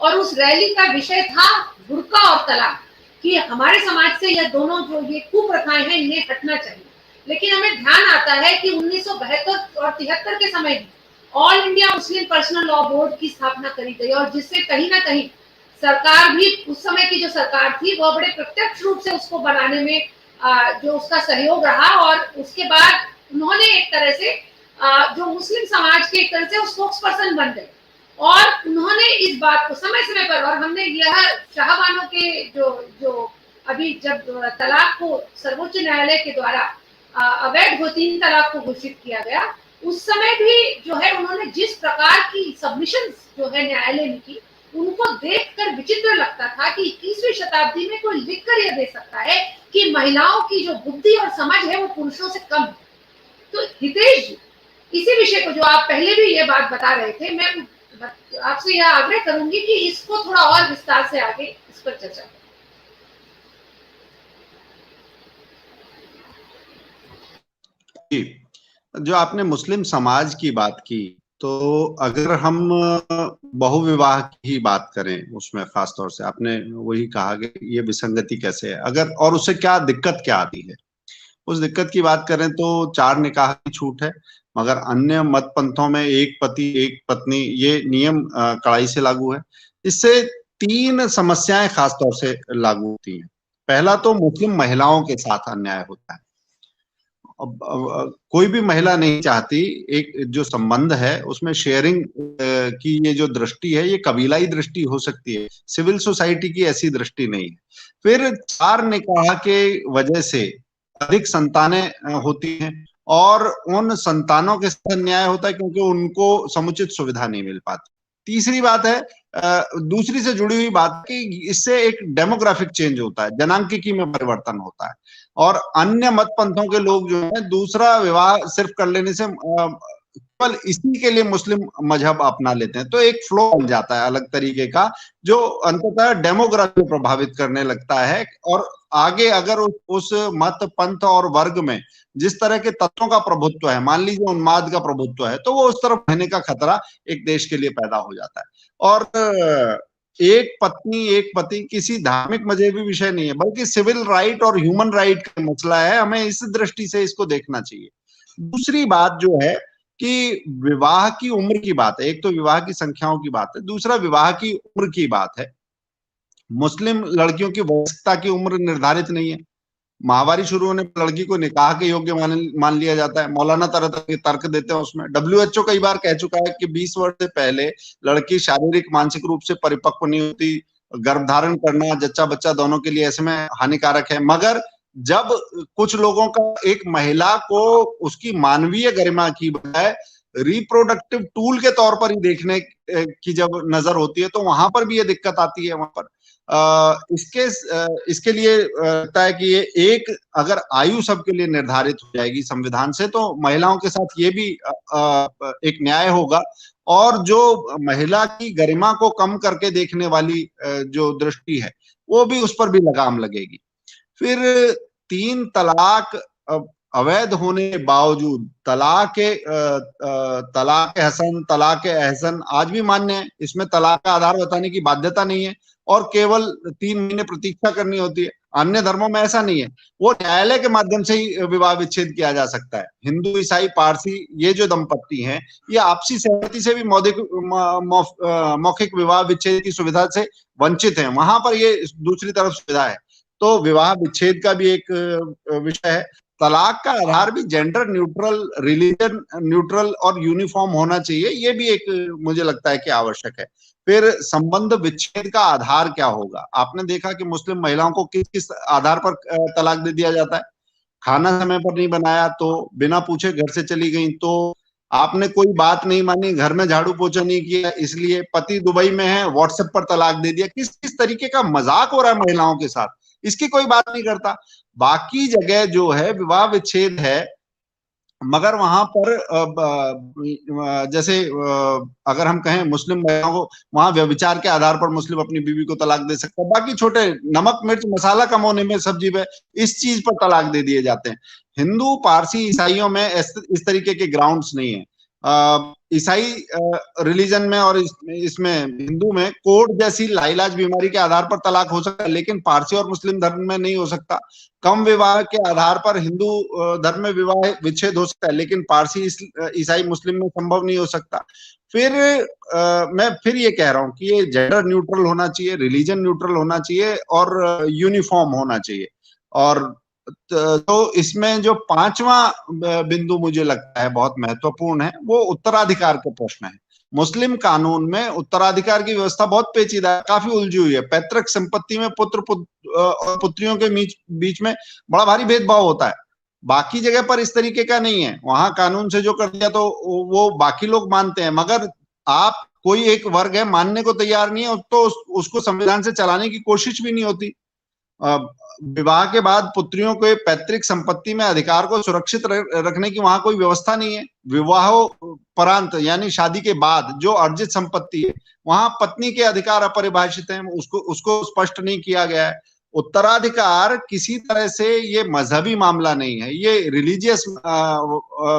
और उस रैली का विषय था बुर्का और तलाक, कि हमारे समाज से यह दोनों जो ये कुप्रथाएं हैं इन्हें हटना चाहिए। लेकिन हमें ध्यान आता है कि 1972 और 73 के समय में all India Muslim personal law board की स्थापना करी गई और जिससे कहीं ना कहीं सरकार भी, उस समय की जो सरकार थी वो बड़े प्रत्यक्ष रूप से उसको बनाने में जो उसका सहयोग रहा और उसके बाद उन्होंने एक तरह से जो मुस्लिम समाज के एक तरह से स्पोक्स पर्सन बन गए और उन्होंने इस बात को समय समय पर, और हमने यह शाहबानो के जो अभी जब तलाक को सर्वोच्च न्यायालय के द्वारा अवैध 3 तलाक को घोषित किया गया, उस समय भी जो है उन्होंने जिस प्रकार की सबमिशन जो है न्यायालय ने की, उनको देखकर विचित्र लगता था कि 21वीं शताब्दी में कोई लिखकर यह दे सकता है कि महिलाओं की जो बुद्धि और समझ है वो पुरुषों से कम है। तो हितेश जी, इसी विषय को जो आप पहले भी ये बात बता रहे थे, मैं आपसे यह आग्रह करूंगी कि इसको थोड़ा और विस्तार से आगे इस पर चर्चा करें। जो आपने मुस्लिम समाज की बात की, तो अगर हम बहुविवाह की ही बात करें, उसमें खास तौर से आपने वही कहा कि ये विसंगति कैसे है, अगर और उससे क्या दिक्कत क्या आती है, उस दिक्कत की बात करें तो 4 निकाह की छूट है, मगर अन्य मत पंथों में एक पति एक पत्नी ये नियम कड़ाई से लागू है। इससे 3 समस्याएं खास तौर से लागू होती हैं। पहला तो मुस्लिम महिलाओं के साथ अन्याय होता है। अब कोई भी महिला नहीं चाहती एक जो संबंध है उसमें शेयरिंग की ये जो दृष्टि है ये कबीलाई दृष्टि हो सकती है, सिविल सोसाइटी की ऐसी दृष्टि नहीं है। फिर 4 निकाह के वजह से अधिक संतानें होती हैं और उन संतानों के साथ अन्याय होता है क्योंकि उनको समुचित सुविधा नहीं मिल पाती। तीसरी बात है, दूसरी से जुड़ी हुई बात कि इससे एक डेमोग्राफिक चेंज होता है, जनांकिकी में परिवर्तन होता है, और अन्य मत पंथों के लोग जो है दूसरा विवाह सिर्फ कर लेने से केवल इसी के लिए मुस्लिम मजहब अपना लेते हैं, तो एक फ्लो बन जाता है अलग तरीके का, जो अंततः डेमोग्राफी को प्रभावित करने लगता है। और आगे अगर उस मत पंथ और वर्ग में जिस तरह के तत्वों का प्रभुत्व है, मान लीजिए उन्माद का प्रभुत्व है, तो वो उस तरफ रहने का खतरा एक देश के लिए पैदा हो जाता है। और एक पत्नी एक पति किसी धार्मिक मजहबी विषय नहीं है, बल्कि सिविल राइट और ह्यूमन राइट का मसला है। हमें इस दृष्टि से इसको देखना चाहिए। दूसरी बात जो है कि विवाह की उम्र की बात है, एक तो विवाह की संख्याओं की बात है, दूसरा विवाह की उम्र की बात है। मुस्लिम लड़कियों की वयस्कता की उम्र निर्धारित नहीं है। माहवारी शुरू होने पर लड़की को निकाह के योग्य मान लिया जाता है। मौलाना तरह तरह के तर्क देते हैं उसमें। WHO कई बार कह चुका है कि 20 वर्ष से पहले लड़की शारीरिक मानसिक रूप से परिपक्व नहीं होती, गर्भधारण करना जच्चा बच्चा दोनों के लिए ऐसे में हानिकारक है। मगर जब कुछ लोगों का एक महिला को उसकी मानवीय गरिमा की बजाय रिप्रोडक्टिव टूल के तौर पर ही देखने की जब नजर होती है, तो वहां पर भी ये दिक्कत आती है। वहां पर इसके लिए लगता है कि ये एक अगर आयु सबके लिए निर्धारित हो जाएगी संविधान से, तो महिलाओं के साथ ये भी एक न्याय होगा, और जो महिला की गरिमा को कम करके देखने वाली जो दृष्टि है, वो भी उस पर भी लगाम लगेगी। फिर 3 तलाक अवैध होने के बावजूद तलाक हसन, तलाक एहसन आज भी मान्य है। इसमें तलाक का आधार बताने की बाध्यता नहीं है और केवल 3 महीने प्रतीक्षा करनी होती है। अन्य धर्मों में ऐसा नहीं है, वो न्यायालय के माध्यम से ही विवाह विच्छेद किया जा सकता है। हिंदू, ईसाई, पारसी ये जो दंपत्ति हैं, ये आपसी सहमति से भी मौखिक विवाह विच्छेद की सुविधा से वंचित हैं। वहां पर ये दूसरी तरफ सुविधा है। तो विवाह विच्छेद का भी एक विषय है। तलाक का आधार भी जेंडर न्यूट्रल, रिलीजन न्यूट्रल और यूनिफॉर्म होना चाहिए, ये भी एक मुझे लगता है कि आवश्यक है। फिर संबंध विच्छेद का आधार क्या होगा? आपने देखा कि मुस्लिम महिलाओं को किस किस आधार पर तलाक दे दिया जाता है। खाना समय पर नहीं बनाया तो, बिना पूछे घर से चली गई तो, आपने कोई बात नहीं मानी, घर में झाड़ू पोछा नहीं किया इसलिए, पति दुबई में है व्हाट्सएप पर तलाक दे दिया। किस किस तरीके का मजाक हो रहा है महिलाओं के साथ, इसकी कोई बात नहीं करता। बाकी जगह जो है विवाह विच्छेद है, मगर वहां पर जैसे अगर हम कहें मुस्लिम महिलाओं को, वहां व्यभिचार के आधार पर मुस्लिम अपनी बीवी को तलाक दे सकता है। बाकी छोटे नमक मिर्च मसाला कम होने में, सब्जी में, इस चीज पर तलाक दे दिए जाते हैं। हिंदू, पारसी, ईसाइयों में इस तरीके के ग्राउंड्स नहीं है। ईसाई रिलीजन में और इसमें हिंदू में कोर्ट जैसी लाइलाज बीमारी के आधार पर तलाक हो सकता है, लेकिन पारसी और मुस्लिम धर्म में नहीं हो सकता। कम विवाह के आधार पर हिंदू धर्म में विवाह विच्छेद हो सकता है, लेकिन पारसी, ईसाई, मुस्लिम में संभव नहीं हो सकता। फिर मैं फिर ये कह रहा हूँ कि ये जेंडर न्यूट्रल होना चाहिए, रिलीजन न्यूट्रल होना चाहिए और यूनिफॉर्म होना चाहिए। और तो इसमें जो 5वां बिंदु मुझे लगता है बहुत महत्वपूर्ण है, वो उत्तराधिकार के प्रश्न है। मुस्लिम कानून में उत्तराधिकार की व्यवस्था बहुत पेचीदा है, काफी उलझी हुई है। पैतृक संपत्ति में पुत्र और पुत्रियों के बीच में बड़ा भारी भेदभाव होता है। बाकी जगह पर इस तरीके का नहीं है। वहां कानून से जो कर दिया तो वो बाकी लोग मानते हैं, मगर आप कोई एक वर्ग है मानने को तैयार नहीं है, तो उसको संविधान से चलाने की कोशिश भी नहीं होती। विवाह के बाद पुत्रियों के पैतृक संपत्ति में अधिकार को सुरक्षित रखने की वहां कोई व्यवस्था नहीं है। विवाहोपरांत यानी शादी के बाद जो अर्जित संपत्ति है, वहां पत्नी के अधिकार अपरिभाषित हैं, उसको स्पष्ट नहीं किया गया है। उत्तराधिकार किसी तरह से ये मजहबी मामला नहीं है, ये रिलीजियस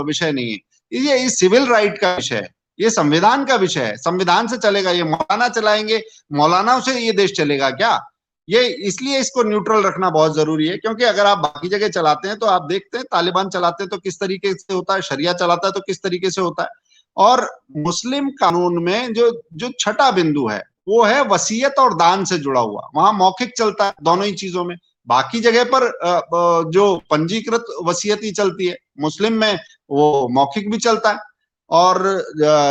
विषय नहीं है, ये इस सिविल राइट का विषय है, ये संविधान का विषय है। संविधान से चलेगा, ये मौलाना चलाएंगे, मौलानाओं से ये देश चलेगा क्या? ये इसलिए इसको न्यूट्रल रखना बहुत जरूरी है, क्योंकि अगर आप बाकी जगह चलाते हैं तो आप देखते हैं तालिबान चलाते हैं तो किस तरीके से होता है, शरिया चलाता है तो किस तरीके से होता है। और मुस्लिम कानून में जो छठा बिंदु है वो है वसीयत और दान से जुड़ा हुआ। वहां मौखिक चलता है दोनों ही चीजों में, बाकी जगह पर जो पंजीकृत वसीयत ही चलती है, मुस्लिम में वो मौखिक भी चलता है। और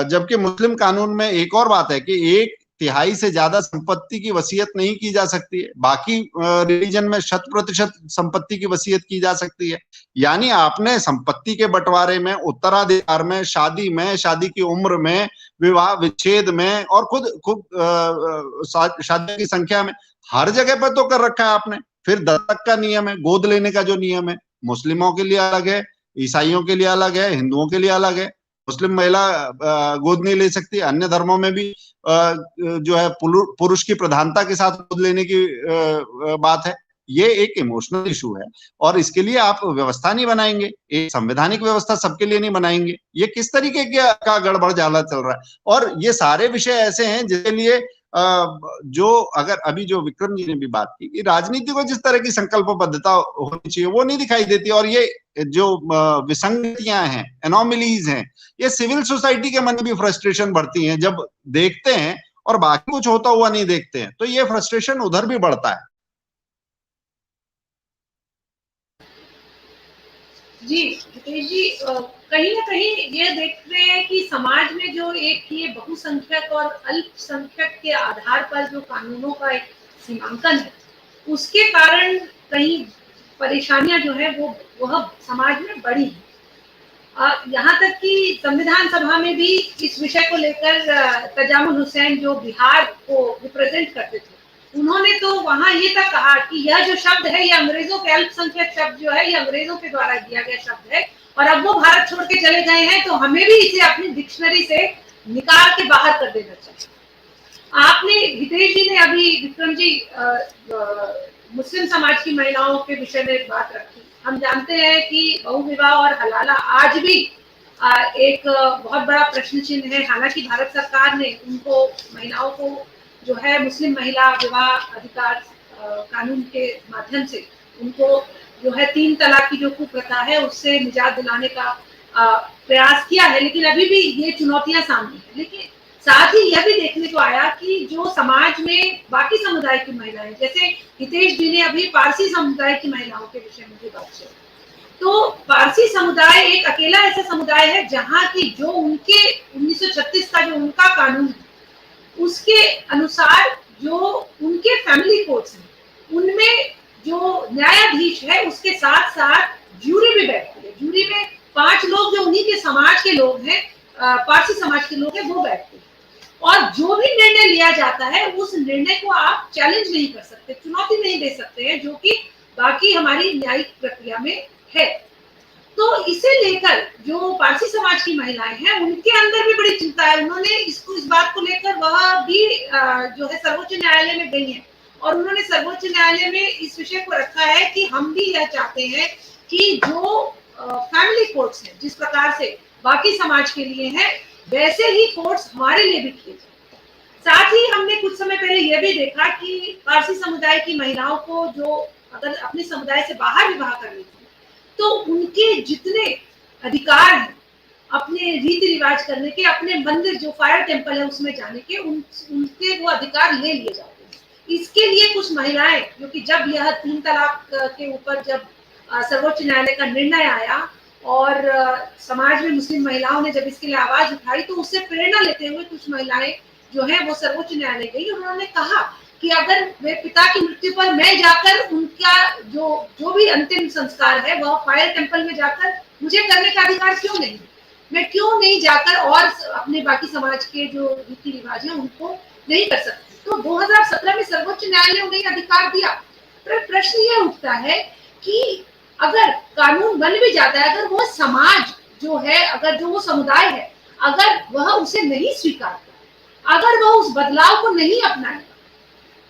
जबकि मुस्लिम कानून में एक और बात है कि एक तिहाई से ज्यादा संपत्ति की वसीयत नहीं की जा सकती है। बाकी रिलीजन में 100% संपत्ति की वसीयत की जा सकती है। यानी आपने संपत्ति के बंटवारे में, उत्तराधिकार में, शादी की उम्र में, विवाह विच्छेद में और खुद शादी की संख्या में, हर जगह पर तो कर रखा है आपने। फिर दत्तक का नियम है, गोद लेने का जो नियम है, मुस्लिमों के लिए अलग है, ईसाइयों के लिए अलग है, हिंदुओं के लिए अलग है। मुस्लिम महिला गोद नहीं ले सकती। अन्य धर्मों में भी जो है पुरुष की प्रधानता के साथ गोद लेने की बात है। ये एक इमोशनल इशू है और इसके लिए आप व्यवस्था नहीं बनाएंगे, एक संवैधानिक व्यवस्था सबके लिए नहीं बनाएंगे। ये किस तरीके का गड़बड़ जाला चल रहा है। और ये सारे विषय ऐसे हैं जिसके लिए जो अगर अभी जो विक्रम जी ने भी बात की, राजनीति को जिस तरह की संकल्पबद्धता होनी चाहिए वो नहीं दिखाई देती। और ये जो विसंगतियां हैं, एनोमलीज हैं, ये सिविल सोसाइटी के मन में भी फ्रस्ट्रेशन बढ़ती हैं जब देखते हैं और बाकी कुछ होता हुआ नहीं देखते हैं, तो ये फ्रस्ट्रेशन उधर भी बढ़ता है। जी हितेश जी, कहीं ना कहीं ये देख रहे हैं कि समाज में जो एक ये बहुसंख्यक और अल्पसंख्यक के आधार पर जो कानूनों का एक सीमांकन है, उसके कारण कहीं परेशानियां जो है वह समाज में बढ़ी है। यहाँ तक कि संविधान सभा में भी इस विषय को लेकर तजामुल हुसैन जो बिहार को रिप्रेजेंट करते थे, उन्होंने तो वहां ये तक कहा कि यह जो शब्द है, ये अंग्रेजों के अल्पसंख्यक शब्द जो है, ये अंग्रेजों के द्वारा दिया गया शब्द है और अब वो भारत छोड़ के चले गए हैं, तो हमें भी इसे अपनी डिक्शनरी से निकाल के बाहर कर देना चाहिए। आपने, हितेश जी ने अभी, विक्रम जी, मुस्लिम समाज की महिलाओं के विषय में बात रखी। हम जानते हैं कि बहुविवाह और हलाला आज भी एक बहुत बड़ा प्रश्न चिन्ह है। हालांकि भारत सरकार ने उनको, महिलाओं को जो है मुस्लिम महिला विवाह अधिकार कानून के माध्यम से उनको जो है 3 तलाक की जो कुप्रथा है उससे निजात दिलाने का प्रयास किया है, लेकिन अभी भी ये चुनौतियां सामने हैं। लेकिन साथ ही यह भी देखने को आया कि जो समाज में बाकी समुदाय की महिलाएं, जैसे हितेश जी ने अभी पारसी समुदाय की महिलाओं के विषय में भी बात की, तो पारसी समुदाय एक अकेला ऐसा समुदाय है जहां की जो उनके 1936 का जो उनका कानून है उसके अनुसार जो उनके फैमिली कोर्ट्स हैं उनमें जो न्यायाधीश है उसके साथ साथ ज्यूरी भी बैठती है। ज्यूरी में 5 लोग जो उन्हीं के समाज के लोग हैं, पारसी समाज के लोग हैं, वो बैठते हैं और जो भी निर्णय लिया जाता है उस निर्णय को आप चैलेंज नहीं कर सकते, चुनौती नहीं दे सकते हैं, जो कि बाकी हमारी न्यायिक प्रक्रिया में है। तो इसे लेकर जो पारसी समाज की महिलाएं हैं उनके अंदर भी बड़ी चिंता है। उन्होंने इस बात को लेकर वह भी जो है सर्वोच्च न्यायालय में गई है और उन्होंने सर्वोच्च न्यायालय में इस विषय को रखा है कि हम भी यह चाहते हैं कि जो फैमिली कोर्ट्स हैं जिस प्रकार से बाकी समाज के लिए हैं वैसे ही कोर्ट्स हमारे लिए भी किए जाए। साथ ही हमने कुछ समय पहले यह भी देखा कि पारसी समुदाय की महिलाओं को जो अगर अपने समुदाय से बाहर विवाह कर लेती तो उनके जितने अधिकार हैं अपने रीति रिवाज करने के, अपने मंदिर जो फायर टेम्पल है उसमें जाने के, उनके वो अधिकार ले लिए जाते हैं। इसके लिए कुछ महिलाएं, क्योंकि जब यह 3 तलाक के ऊपर जब सर्वोच्च न्यायालय का निर्णय आया और समाज में मुस्लिम महिलाओं ने जब इसके लिए आवाज उठाई तो उससे प्रेरणा लेते हुए कुछ महिलाएं जो है वो सर्वोच्च न्यायालय गई। उन्होंने कहा कि अगर वे पिता की मृत्यु पर मैं जाकर उनका जो भी अंतिम संस्कार है वह फायर टेम्पल में जाकर मुझे करने का अधिकार क्यों नहीं, मैं क्यों नहीं जाकर और अपने बाकी समाज के जो रीति रिवाज है उनको नहीं कर सकती। तो 2017 में सर्वोच्च न्यायालय ने उन्हें अधिकार दिया। पर प्रश्न ये उठता है कि अगर कानून बन भी जाता है, अगर वो समाज जो है, अगर जो वो समुदाय है, अगर वह उसे नहीं स्वीकारता, अगर वह उस बदलाव को नहीं अपनाएगा,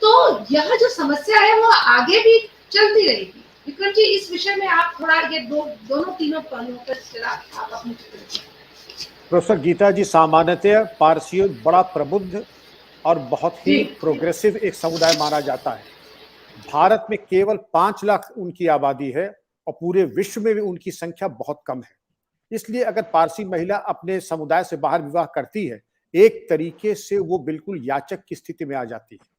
तो यह जो समस्या है वो आगे भी चलती रहेगी। विक्रम जी, इस विषय में आप थोड़ा ये दोनों तीनों पहलुओं पर आप अपनी। प्रोफेसर गीता जी, सामान्यतः पारसियों बड़ा प्रबुद्ध और बहुत ही प्रोग्रेसिव एक समुदाय माना जाता है। भारत में केवल 5 लाख उनकी आबादी है और पूरे विश्व में भी उनकी संख्या बहुत कम है। इसलिए अगर पारसी महिला अपने समुदाय से बाहर विवाह करती है, एक तरीके से वो बिल्कुल याचक की स्थिति में आ जाती है।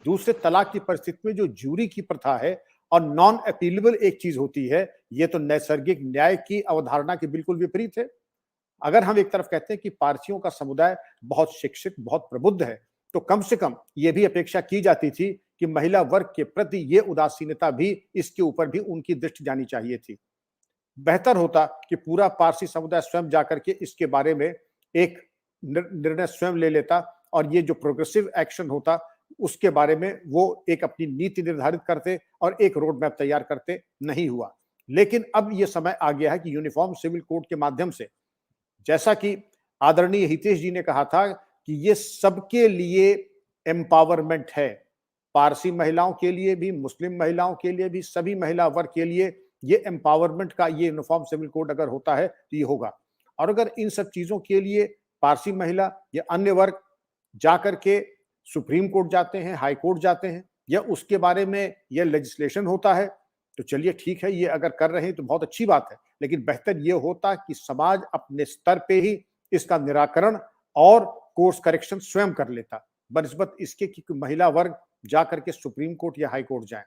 दूसरे तलाक की परिस्थिति में जो ज्यूरी की प्रथा है और नॉन अपीलेबल एक चीज होती है, ये तो नैसर्गिक न्याय की अवधारणा के बिल्कुल विपरीत है। अगर हम एक तरफ कहते हैं कि पारसियों का समुदाय बहुत शिक्षित, बहुत प्रबुद्ध है, तो कम से कम ये भी अपेक्षा की जाती थी कि महिला वर्ग के प्रति ये उदासीनता भी, इसके ऊपर भी उनकी दृष्टि जानी चाहिए थी। बेहतर होता कि पूरा पारसी समुदाय स्वयं जाकर के इसके बारे में एक निर्णय स्वयं ले लेता और ये जो प्रोग्रेसिव एक्शन होता उसके बारे में वो एक अपनी नीति निर्धारित करते और एक रोड मैप तैयार करते। नहीं हुआ। लेकिन अब ये समय आ गया है कि यूनिफॉर्म सिविल कोड के माध्यम से, जैसा कि आदरणीय हितेश जी ने कहा था कि ये सबके लिए एम्पावरमेंट है, पारसी महिलाओं के लिए भी, मुस्लिम महिलाओं के लिए भी, सभी महिला वर्ग के लिए ये एम्पावरमेंट का ये यूनिफॉर्म सिविल कोड अगर होता है तो ये होगा। और अगर इन सब चीजों के लिए पारसी महिला या अन्य वर्ग जाकर के सुप्रीम कोर्ट जाते हैं, हाई कोर्ट जाते हैं, या उसके बारे में यह लेजिस्लेशन होता है, तो चलिए ठीक है, ये अगर कर रहे हैं तो बहुत अच्छी बात है। लेकिन बेहतर ये होता कि समाज अपने स्तर पे ही इसका निराकरण और कोर्स करेक्शन स्वयं कर लेता, बनिस्बत इसके कि महिला वर्ग जाकर के सुप्रीम कोर्ट या हाई कोर्ट जाए।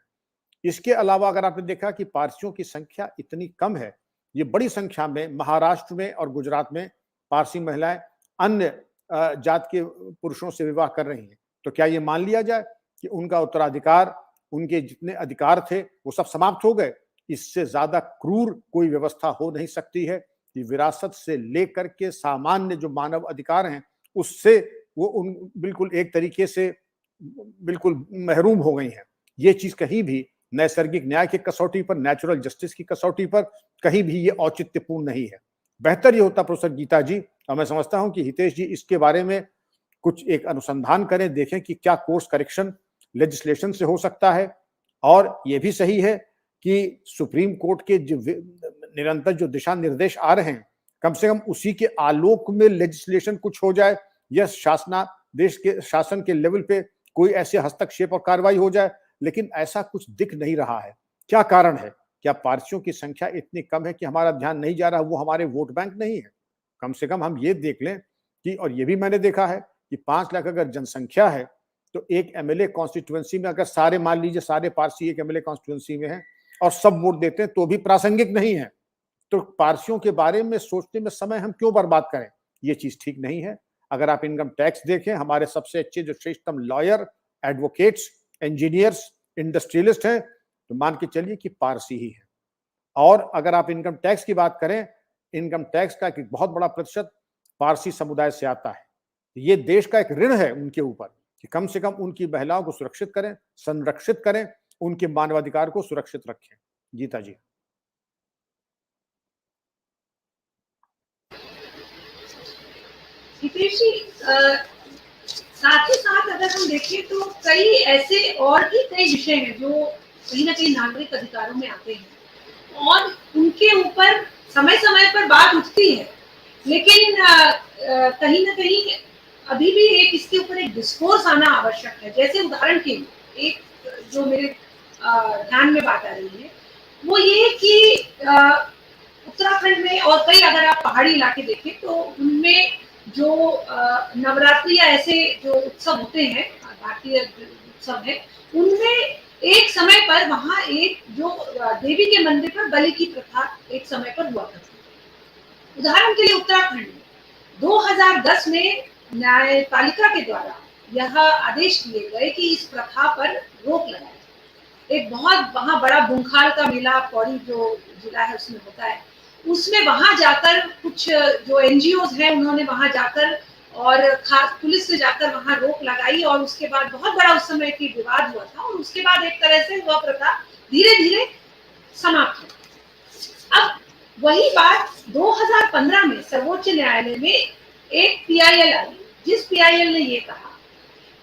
इसके अलावा अगर आपने देखा कि पारसियों की संख्या इतनी कम है, ये बड़ी संख्या में महाराष्ट्र में और गुजरात में पारसी महिलाएं अन्य जात के पुरुषों से विवाह कर रही हैं, तो क्या ये मान लिया जाए कि उनका उत्तराधिकार, उनके जितने अधिकार थे वो सब समाप्त हो गए? इससे ज्यादा क्रूर कोई व्यवस्था हो नहीं सकती है कि विरासत से लेकर के सामान्य जो मानव अधिकार हैं उससे वो उन बिल्कुल एक तरीके से बिल्कुल महरूम हो गई हैं। ये चीज कहीं भी नैसर्गिक न्याय की कसौटी पर, नेचुरल जस्टिस की कसौटी पर कहीं भी ये औचित्यपूर्ण नहीं है। बेहतर ये होता प्रोफेसर गीता जी, और मैं समझता हूं कि हितेश जी इसके बारे में कुछ एक अनुसंधान करें, देखें कि क्या कोर्स करेक्शन लेजिस्लेशन से हो सकता है। और ये भी सही है कि सुप्रीम कोर्ट के जो निरंतर जो दिशा निर्देश आ रहे हैं, कम से कम उसी के आलोक में लेजिस्लेशन कुछ हो जाए, या देश के शासन के लेवल पे कोई ऐसे हस्तक्षेप और कार्रवाई हो जाए। लेकिन ऐसा कुछ दिख नहीं रहा है। क्या कारण है? क्या पारसियों की संख्या इतनी कम है कि हमारा ध्यान नहीं जा रहा? वो हमारे वोट बैंक नहीं है? कम से कम हम ये देख लें कि, और ये भी मैंने देखा है कि 5 लाख अगर जनसंख्या है तो एक एमएलए कॉन्स्टिट्यूएंसी में अगर सारे, मान लीजिए सारे पारसी एक एमएलए कॉन्स्टिट्यूएंसी में हैं और सब वोट देते हैं तो भी प्रासंगिक नहीं है। तो पारसियों के बारे में सोचने में समय हम क्यों बर्बाद करें? ये चीज ठीक नहीं है। अगर आप इनकम टैक्स देखें, हमारे सबसे अच्छे जो श्रेष्ठतम लॉयर, एडवोकेट्स, इंजीनियर्स, इंडस्ट्रियलिस्ट हैं, तो मान के चलिए कि पारसी ही है। और अगर आप इनकम टैक्स की बात करें, इनकम टैक्स का एक बहुत बड़ा प्रतिशत पारसी समुदाय से आता है। ये देश का एक ऋण है उनके ऊपर कि कम से कम उनकी महिलाओं को सुरक्षित करें, संरक्षित करें, उनके मानवाधिकार को सुरक्षित रखें। गीता जी। हितेश जी, साथ ही साथ अगर हम देखें तो कई ऐसे और भी कई विषय हैं जो कहीं ना कहीं नागरिक अधिकारों में आते हैं और उनके ऊपर समय समय पर बात उठती है, लेकिन कहीं ना कहीं अभी भी एक इसके ऊपर एक डिस्कोर्स आना आवश्यक है। जैसे उदाहरण के लिए एक जो मेरे ध्यान में बात आ रही है वो ये कि उत्तराखंड में और कई अगर आप पहाड़ी इलाके देखें तो उनमें जो नवरात्रि या ऐसे जो उत्सव होते हैं, भारतीय उत्सव है, उनमें एक समय पर वहां एक जो देवी के मंदिर पर बलि की प्रथा एक समय पर हुआ करती थी। उदाहरण के लिए उत्तराखंड में 2010 में न्यायपालिका के द्वारा यह आदेश दिए गए कि इस प्रथा पर रोक लगाए। एक बहुत वहां बड़ा बुंखाल का मेला पौड़ी जो जिला है उसमें होता है, उसमें वहां जाकर कुछ जो एनजीओ हैं उन्होंने वहां जाकर और खास पुलिस से जाकर वहां रोक लगाई और उसके बाद बहुत बड़ा उस समय की विवाद हुआ था और उसके बाद एक तरह से वह प्रथा धीरे धीरे समाप्त हुई। अब वही बात 2015 में सर्वोच्च न्यायालय में एक पीआईएल आई, जिस पीआईएल ने ये कहा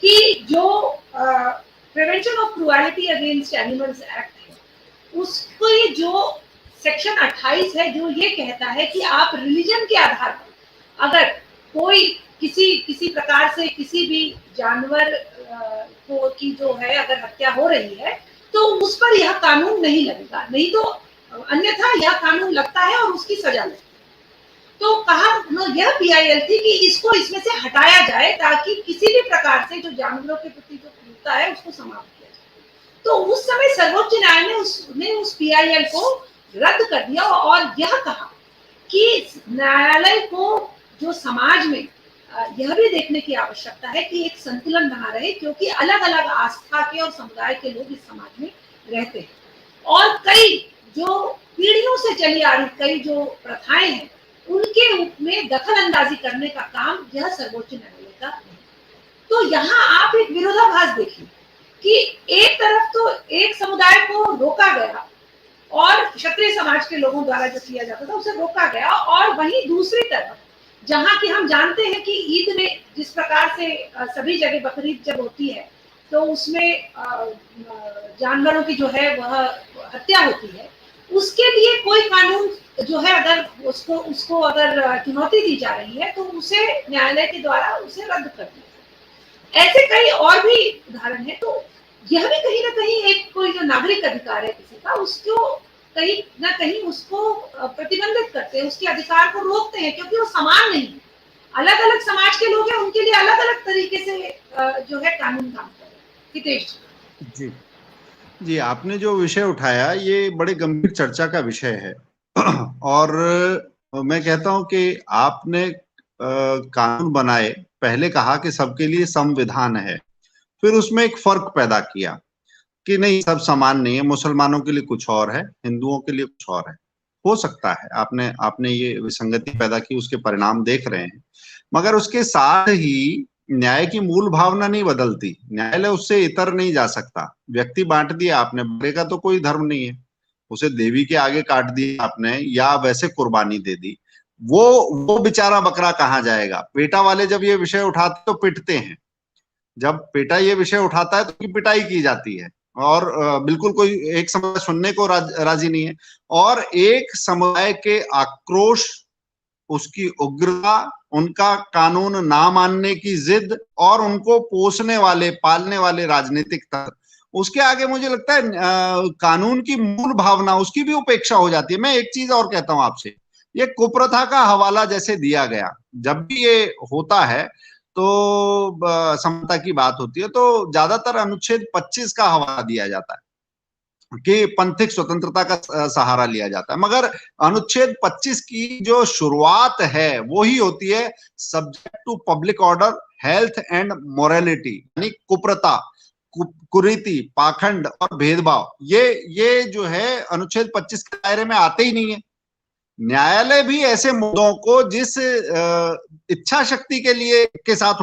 कि जो prevention of cruelty against animals act है उसको जो सेक्शन 28 है जो ये कहता है कि आप रिलीजन के आधार पर अगर कोई किसी प्रकार से किसी भी जानवर को की जो है अगर हत्या हो रही है तो उस पर यह कानून नहीं लगेगा, नहीं तो अन्यथा यह कानून लगता है और उसकी सजा लगती है। तो कहा यह पीआईएल थी कि इसको इसमें से हटाया जाए ताकि किसी भी प्रकार से जो जानवरों के प्रति जो क्रूरता है उसको समाप्त किया जाए। तो उस समय सर्वोच्च न्यायालय ने उस पीआईएल को रद्द कर दिया और यह कहा कि न्यायालय को जो समाज में यह भी देखने की आवश्यकता है कि एक संतुलन बना रहे, क्योंकि अलग अलग आस्था के और समुदाय के लोग इस समाज में रहते हैं और कई जो पीढ़ियों से चली आ रही कई जो प्रथाएं हैं उनके रूप में दखल अंदाजी करने का काम यह सर्वोच्च न्यायालय का है। तो यहाँ आप एक विरोधाभास देखिए कि एक तरफ तो एक समुदाय को रोका गया और क्षत्रिय समाज के लोगों द्वारा जो किया जाता था उसे रोका गया, और वहीं दूसरी तरफ जहाँ की हम जानते हैं कि ईद में जिस प्रकार से सभी जगह बकरीद जब होती है तो उसमें जानवरों की जो है वह हत्या होती है, उसके लिए कोई कानून जो है अगर उसको अगर चुनौती दी जा रही है तो उसे न्यायालय के द्वारा उसे रद्द कर दिया। ऐसे कई और भी उदाहरण है। तो यह भी कहीं ना कहीं एक कोई जो नागरिक अधिकार है किसी का, उसको कहीं ना कहीं उसको प्रतिबंधित करते हैं, उसके अधिकार को रोकते हैं, क्योंकि वो समान नहीं है। अलग अलग समाज के लोग हैं, उनके लिए अलग अलग तरीके से जो है कानून काम कर रहे हैं। हितेश जी जी, आपने जो विषय उठाया ये बड़े गंभीर चर्चा का विषय है और मैं कहता हूं कि आपने कानून बनाए, पहले कहा कि सबके लिए संविधान है, फिर उसमें एक फर्क पैदा किया कि नहीं सब समान नहीं है, मुसलमानों के लिए कुछ और है, हिंदुओं के लिए कुछ और है। हो सकता है आपने ये विसंगति पैदा की, उसके परिणाम देख रहे हैं, मगर उसके साथ ही न्याय की मूल भावना नहीं बदलती। न्यायालय उससे इतर नहीं जा सकता। व्यक्ति बांट दिया आपने, बकरे का तो कोई धर्म नहीं है, उसे देवी के आगे काट दिया आपने या वैसे कुर्बानी दे दी, वो बेचारा बकरा कहाँ जाएगा। पेटा वाले जब ये विषय उठाते तो पिटते हैं, जब पेटा ये विषय उठाता है तो पिटाई की जाती है और बिल्कुल कोई एक समुदाय सुनने को राजी नहीं है। और एक समुदाय के आक्रोश, उसकी उग्रता, उनका कानून ना मानने की जिद और उनको पोसने वाले पालने वाले राजनीतिक तंत्र, उसके आगे मुझे लगता है कानून की मूल भावना उसकी भी उपेक्षा हो जाती है। मैं एक चीज और कहता हूं आपसे, ये कुप्रथा का हवाला जैसे दिया गया, जब भी ये होता है तो समता की बात होती है तो ज्यादातर अनुच्छेद 25 का हवाला दिया जाता है कि पंथिक स्वतंत्रता का सहारा लिया जाता है, मगर अनुच्छेद 25 की जो शुरुआत है वो ही होती है subject to public order, health and morality, यानी कुप्रथा, कुरीति, पाखंड और भेदभाव, ये जो है अनुच्छेद 25 के दायरे में आते ही नहीं है। न्यायालय भी ऐसे मुद्दों को जिस इच्छा शक्ति के लिए के साथ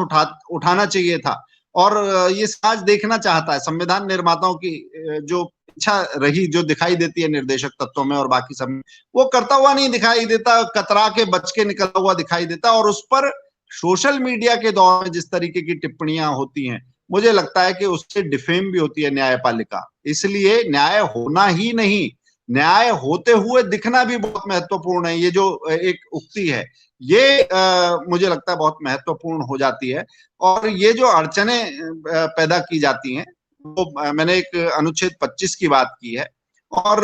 उठाना चाहिए था और ये समाज देखना चाहता है, संविधान निर्माताओं की जो इच्छा रही, जो दिखाई देती है निर्देशक तत्वों में और बाकी सब में, वो करता हुआ नहीं दिखाई देता, कतरा के बच के निकलता हुआ दिखाई देता। और उस पर सोशल मीडिया के दौर में जिस तरीके की टिप्पणियां होती हैं, मुझे लगता है कि उससे डिफेम भी होती है न्यायपालिका। इसलिए न्याय होना ही नहीं, न्याय होते हुए दिखना भी बहुत महत्वपूर्ण है। ये जो एक उक्ति है ये मुझे लगता है बहुत महत्वपूर्ण हो जाती है। और ये जो अड़चने पैदा की जाती हैं वो मैंने एक अनुच्छेद 25 की बात की है, और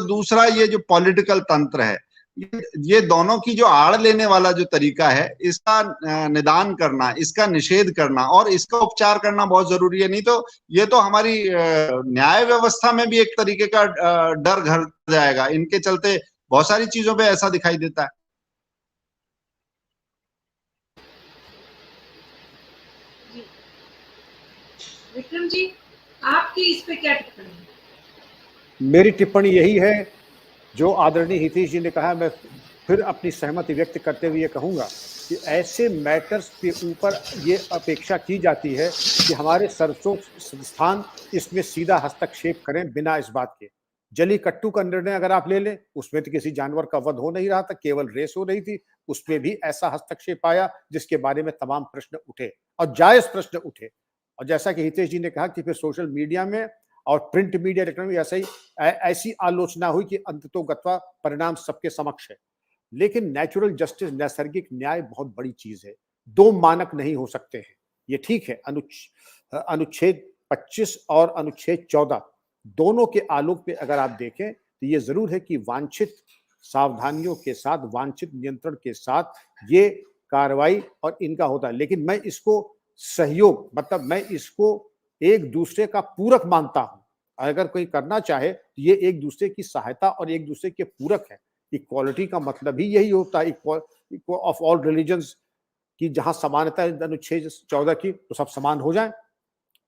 दूसरा ये जो पॉलिटिकल तंत्र है, ये दोनों की जो आड़ लेने वाला जो तरीका है, इसका निदान करना, इसका निषेध करना और इसका उपचार करना बहुत जरूरी है। नहीं तो ये तो हमारी न्याय व्यवस्था में भी एक तरीके का डर घर जाएगा। इनके चलते बहुत सारी चीजों पे ऐसा दिखाई देता है। विक्रम जी, आपकी इस पे क्या टिप्पणी है? मेरी टिप्पणी यही है जो आदरणीय हितेश जी ने कहा, मैं फिर अपनी सहमति व्यक्त करते हुए ये कहूँगा कि ऐसे मैटर्स के ऊपर ये अपेक्षा की जाती है कि हमारे सर्वोच्च संस्थान इसमें सीधा हस्तक्षेप करें बिना इस बात के। जलीकट्टू का निर्णय अगर आप ले लें, उसमें तो किसी जानवर का वध हो नहीं रहा था, केवल रेस हो रही थी, उसमें भी ऐसा हस्तक्षेप आया जिसके बारे में तमाम प्रश्न उठे और जायज प्रश्न उठे। और जैसा कि हितेश जी ने कहा कि फिर सोशल मीडिया में और प्रिंट मीडिया इलेक्ट्रॉनिक ऐसी आलोचना हुई कि अंततोगत्वा परिणाम सबके समक्ष है। लेकिन नेचुरल जस्टिस, नैसर्गिक न्याय बहुत बड़ी चीज है, दो मानक नहीं हो सकते हैं। ये ठीक है, अनुच्छेद 25 और अनुच्छेद 14 दोनों के आलोक पे अगर आप देखें तो ये जरूर है कि वांछित सावधानियों के साथ, वांछित नियंत्रण के साथ ये कार्रवाई और इनका होता है। लेकिन मैं इसको सहयोग, मतलब मैं इसको एक दूसरे का पूरक मानता हूं। अगर कोई करना चाहे तो ये एक दूसरे की सहायता और एक दूसरे के पूरक है। इक्वालिटी का मतलब ही यही होता है, ऑफ ऑल रिलीजन्स कि जहां समानता है अनुच्छेद 14 की, तो सब समान हो जाए।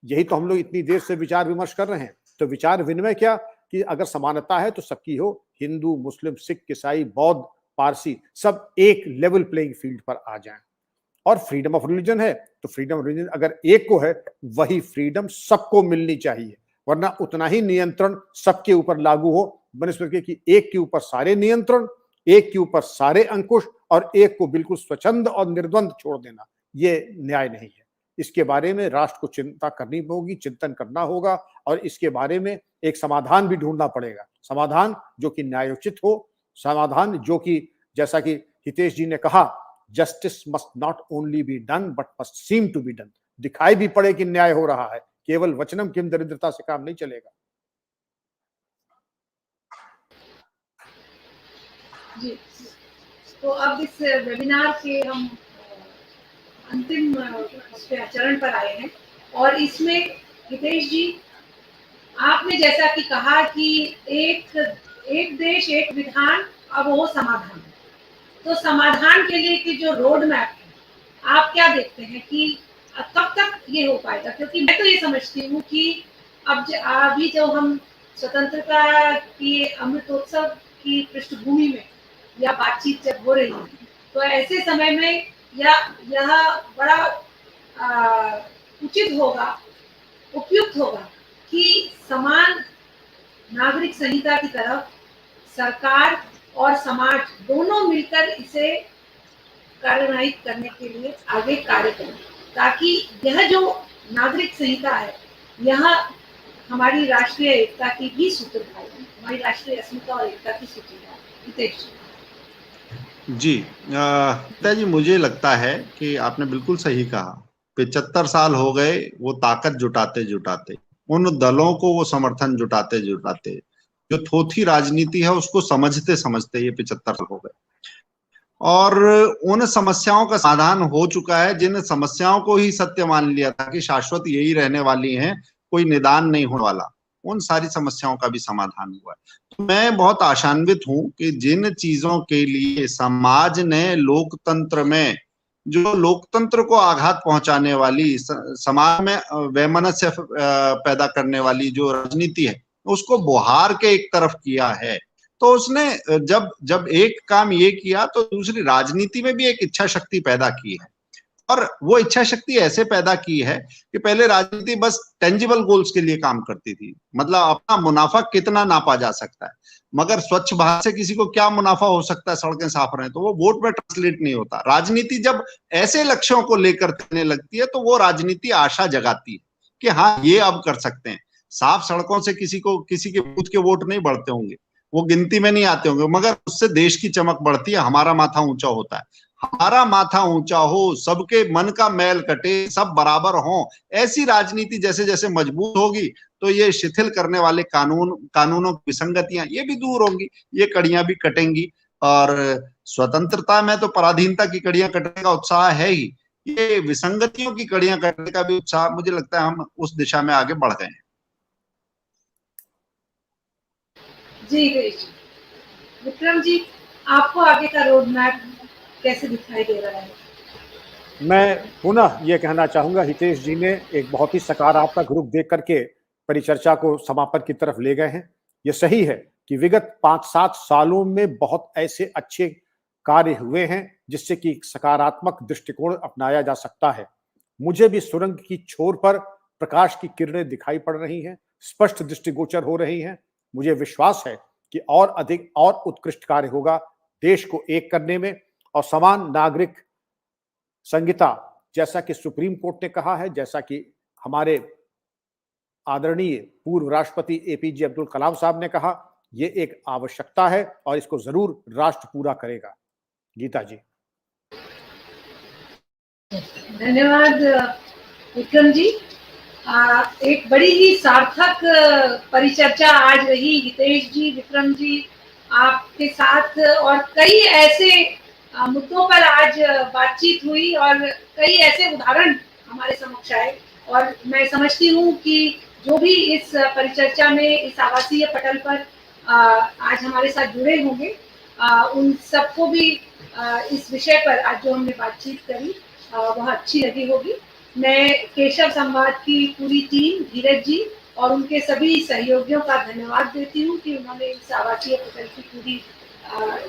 यही तो हम लोग इतनी देर से विचार विमर्श कर रहे हैं। तो विचार विनिमय क्या कि अगर समानता है तो सबकी हो, हिंदू, मुस्लिम, सिख, ईसाई, बौद्ध, पारसी सब एक लेवल प्लेइंग फील्ड पर आ जाएं। और फ्रीडम ऑफ रिलीजन है तो फ्रीडम ऑफ रिलीजन अगर एक को है, वही फ्रीडम सबको मिलनी चाहिए, वरना उतना ही नियंत्रण सबके ऊपर लागू हो बनस्पत के कि एक के ऊपर सारे नियंत्रण, एक के ऊपर सारे अंकुश और एक को बिल्कुल स्वच्छंद और निर्द्वंद छोड़ देना, ये न्याय नहीं है। इसके बारे में राष्ट्र को चिंता करनी होगी, चिंतन करना होगा और इसके बारे में एक समाधान भी ढूंढना पड़ेगा। समाधान जो कि न्यायोचित हो, समाधान जो कि जैसा कि हितेश जी ने कहा, justice must not only be done but must seem to be done. दिखाई भी पड़े कि न्याय हो रहा है, केवल वचनम किम दरिद्रता से काम नहीं चलेगा। जी, तो अब इस वेबिनार के हम अंतिम चरण पर आए हैं और इसमें हितेश जी, आपने जैसा कि कहा कि एक देश एक विधान, अब वो समाधान, तो समाधान के लिए की जो रोड मैप है, आप क्या देखते हैं कि कब तक ये हो पाएगा? क्योंकि मैं तो ये समझती हूँ कि अभी जो हम स्वतंत्रता की अमृतोत्सव की पृष्ठभूमि में या बातचीत जब हो रही है, तो ऐसे समय में यह बड़ा उचित होगा, उपयुक्त होगा कि समान नागरिक संहिता की तरफ सरकार और समाज दोनों मिलकर इसे कार्यान्वित करने के लिए आगे कार्य करें, ताकि यह जो नागरिक संहिता है, यह हमारी राष्ट्रीय एकता की भी सूत्रधार है, हमारी राष्ट्रीय अस्मिता और एकता की सूत्रधार है। हितेश जी, पिताजी मुझे लगता है कि आपने बिल्कुल सही कहा। 75 साल हो गए वो ताकत जुटाते जुटाते, उन दलों को वो समर्थन जुटाते जुटाते, जो थोथी राजनीति है उसको समझते समझते ये 75 साल हो गए और उन समस्याओं का समाधान हो चुका है जिन समस्याओं को ही सत्य मान लिया था कि शाश्वत यही रहने वाली हैं, कोई निदान नहीं होने वाला, उन सारी समस्याओं का भी समाधान हुआ है। तो मैं बहुत आशान्वित हूं कि जिन चीजों के लिए समाज ने लोकतंत्र में, जो लोकतंत्र को आघात पहुंचाने वाली, समाज में वैमनस्य पैदा करने वाली जो राजनीति है, उसको बुहार के एक तरफ किया है, तो उसने जब एक काम ये किया तो दूसरी राजनीति में भी एक इच्छा शक्ति पैदा की है। और वो इच्छा शक्ति ऐसे पैदा की है कि पहले राजनीति बस टेंजिबल गोल्स के लिए काम करती थी, मतलब अपना मुनाफा कितना नापा जा सकता है, मगर स्वच्छ भारत से किसी को क्या मुनाफा हो सकता है, सड़कें साफ रहे, तो वो वोट में ट्रांसलेट नहीं होता। राजनीति जब ऐसे लक्ष्यों को लेकर चलने लगती है तो वो राजनीति आशा जगाती है कि हाँ ये अब कर सकते हैं। साफ सड़कों से किसी के बूथ के वोट नहीं बढ़ते होंगे, वो गिनती में नहीं आते होंगे, मगर उससे देश की चमक बढ़ती है, हमारा माथा ऊंचा होता है। हमारा माथा ऊंचा हो, सबके मन का मैल कटे, सब बराबर हों, ऐसी राजनीति जैसे जैसे मजबूत होगी तो ये शिथिल करने वाले कानूनों की विसंगतियां ये भी दूर होंगी, ये कड़ियां भी कटेंगी। और स्वतंत्रता में तो पराधीनता की कड़ियां कटने का उत्साह है ही, ये विसंगतियों की कड़ियां कटने का भी उत्साह, मुझे लगता है हम उस दिशा में आगे बढ़ गए हैं। जी विक्रम जी, आपको आगे का रोड मैप कैसे दिखाई दे रहा है? मैं पुनः ये कहना चाहूंगा, हितेश जी ने एक बहुत ही सकारात्मक रूप देख करके परिचर्चा को समापन की तरफ ले गए हैं। ये सही है कि विगत 5-7 सालों में बहुत ऐसे अच्छे कार्य हुए हैं जिससे कि सकारात्मक दृष्टिकोण अपनाया जा सकता है। मुझे भी सुरंग की छोर पर प्रकाश की किरणें दिखाई पड़ रही हैं, स्पष्ट दृष्टिगोचर हो रही हैं। मुझे विश्वास है कि और अधिक और उत्कृष्ट कार्य होगा देश को एक करने में। और समान नागरिक संहिता, जैसा कि सुप्रीम कोर्ट ने कहा है, जैसा कि हमारे आदरणीय पूर्व राष्ट्रपति एपीजे अब्दुल कलाम साहब ने कहा, ये एक आवश्यकता है और इसको जरूर राष्ट्र पूरा करेगा। गीता जी। धन्यवाद विक्रम जी। एक बड़ी ही सार्थक परिचर्चा आज रही हितेश जी, विक्रम जी आपके साथ, और कई ऐसे मुद्दों पर आज बातचीत हुई और कई ऐसे उदाहरण हमारे समक्ष आए, और मैं समझती हूँ कि जो भी इस परिचर्चा में इस आवासीय पटल पर आज हमारे साथ जुड़े होंगे, उन सबको भी इस विषय पर आज जो हमने बातचीत करी वह अच्छी लगी होगी। मैं केशव संवाद की पूरी टीम, धीरज जी और उनके सभी सहयोगियों का धन्यवाद देती हूँ कि उन्होंने इस आवासीय होटल की पूरी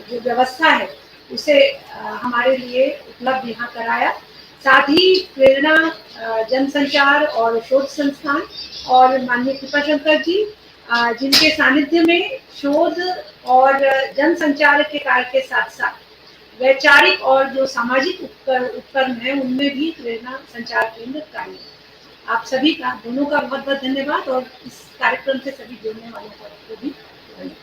जो व्यवस्था है उसे हमारे लिए उपलब्ध यहाँ कराया। साथ ही प्रेरणा जनसंचार और शोध संस्थान और माननीय कृपाशंकर जी, जिनके सानिध्य में शोध और जनसंचार के कार्य के साथ साथ वैचारिक और जो सामाजिक उपक्रम है उनमें भी प्रेरणा संचार केंद्र कार्य। आप सभी का, दोनों का बहुत बहुत धन्यवाद और इस कार्यक्रम से सभी जुड़ने वालों को भी धन्यवाद।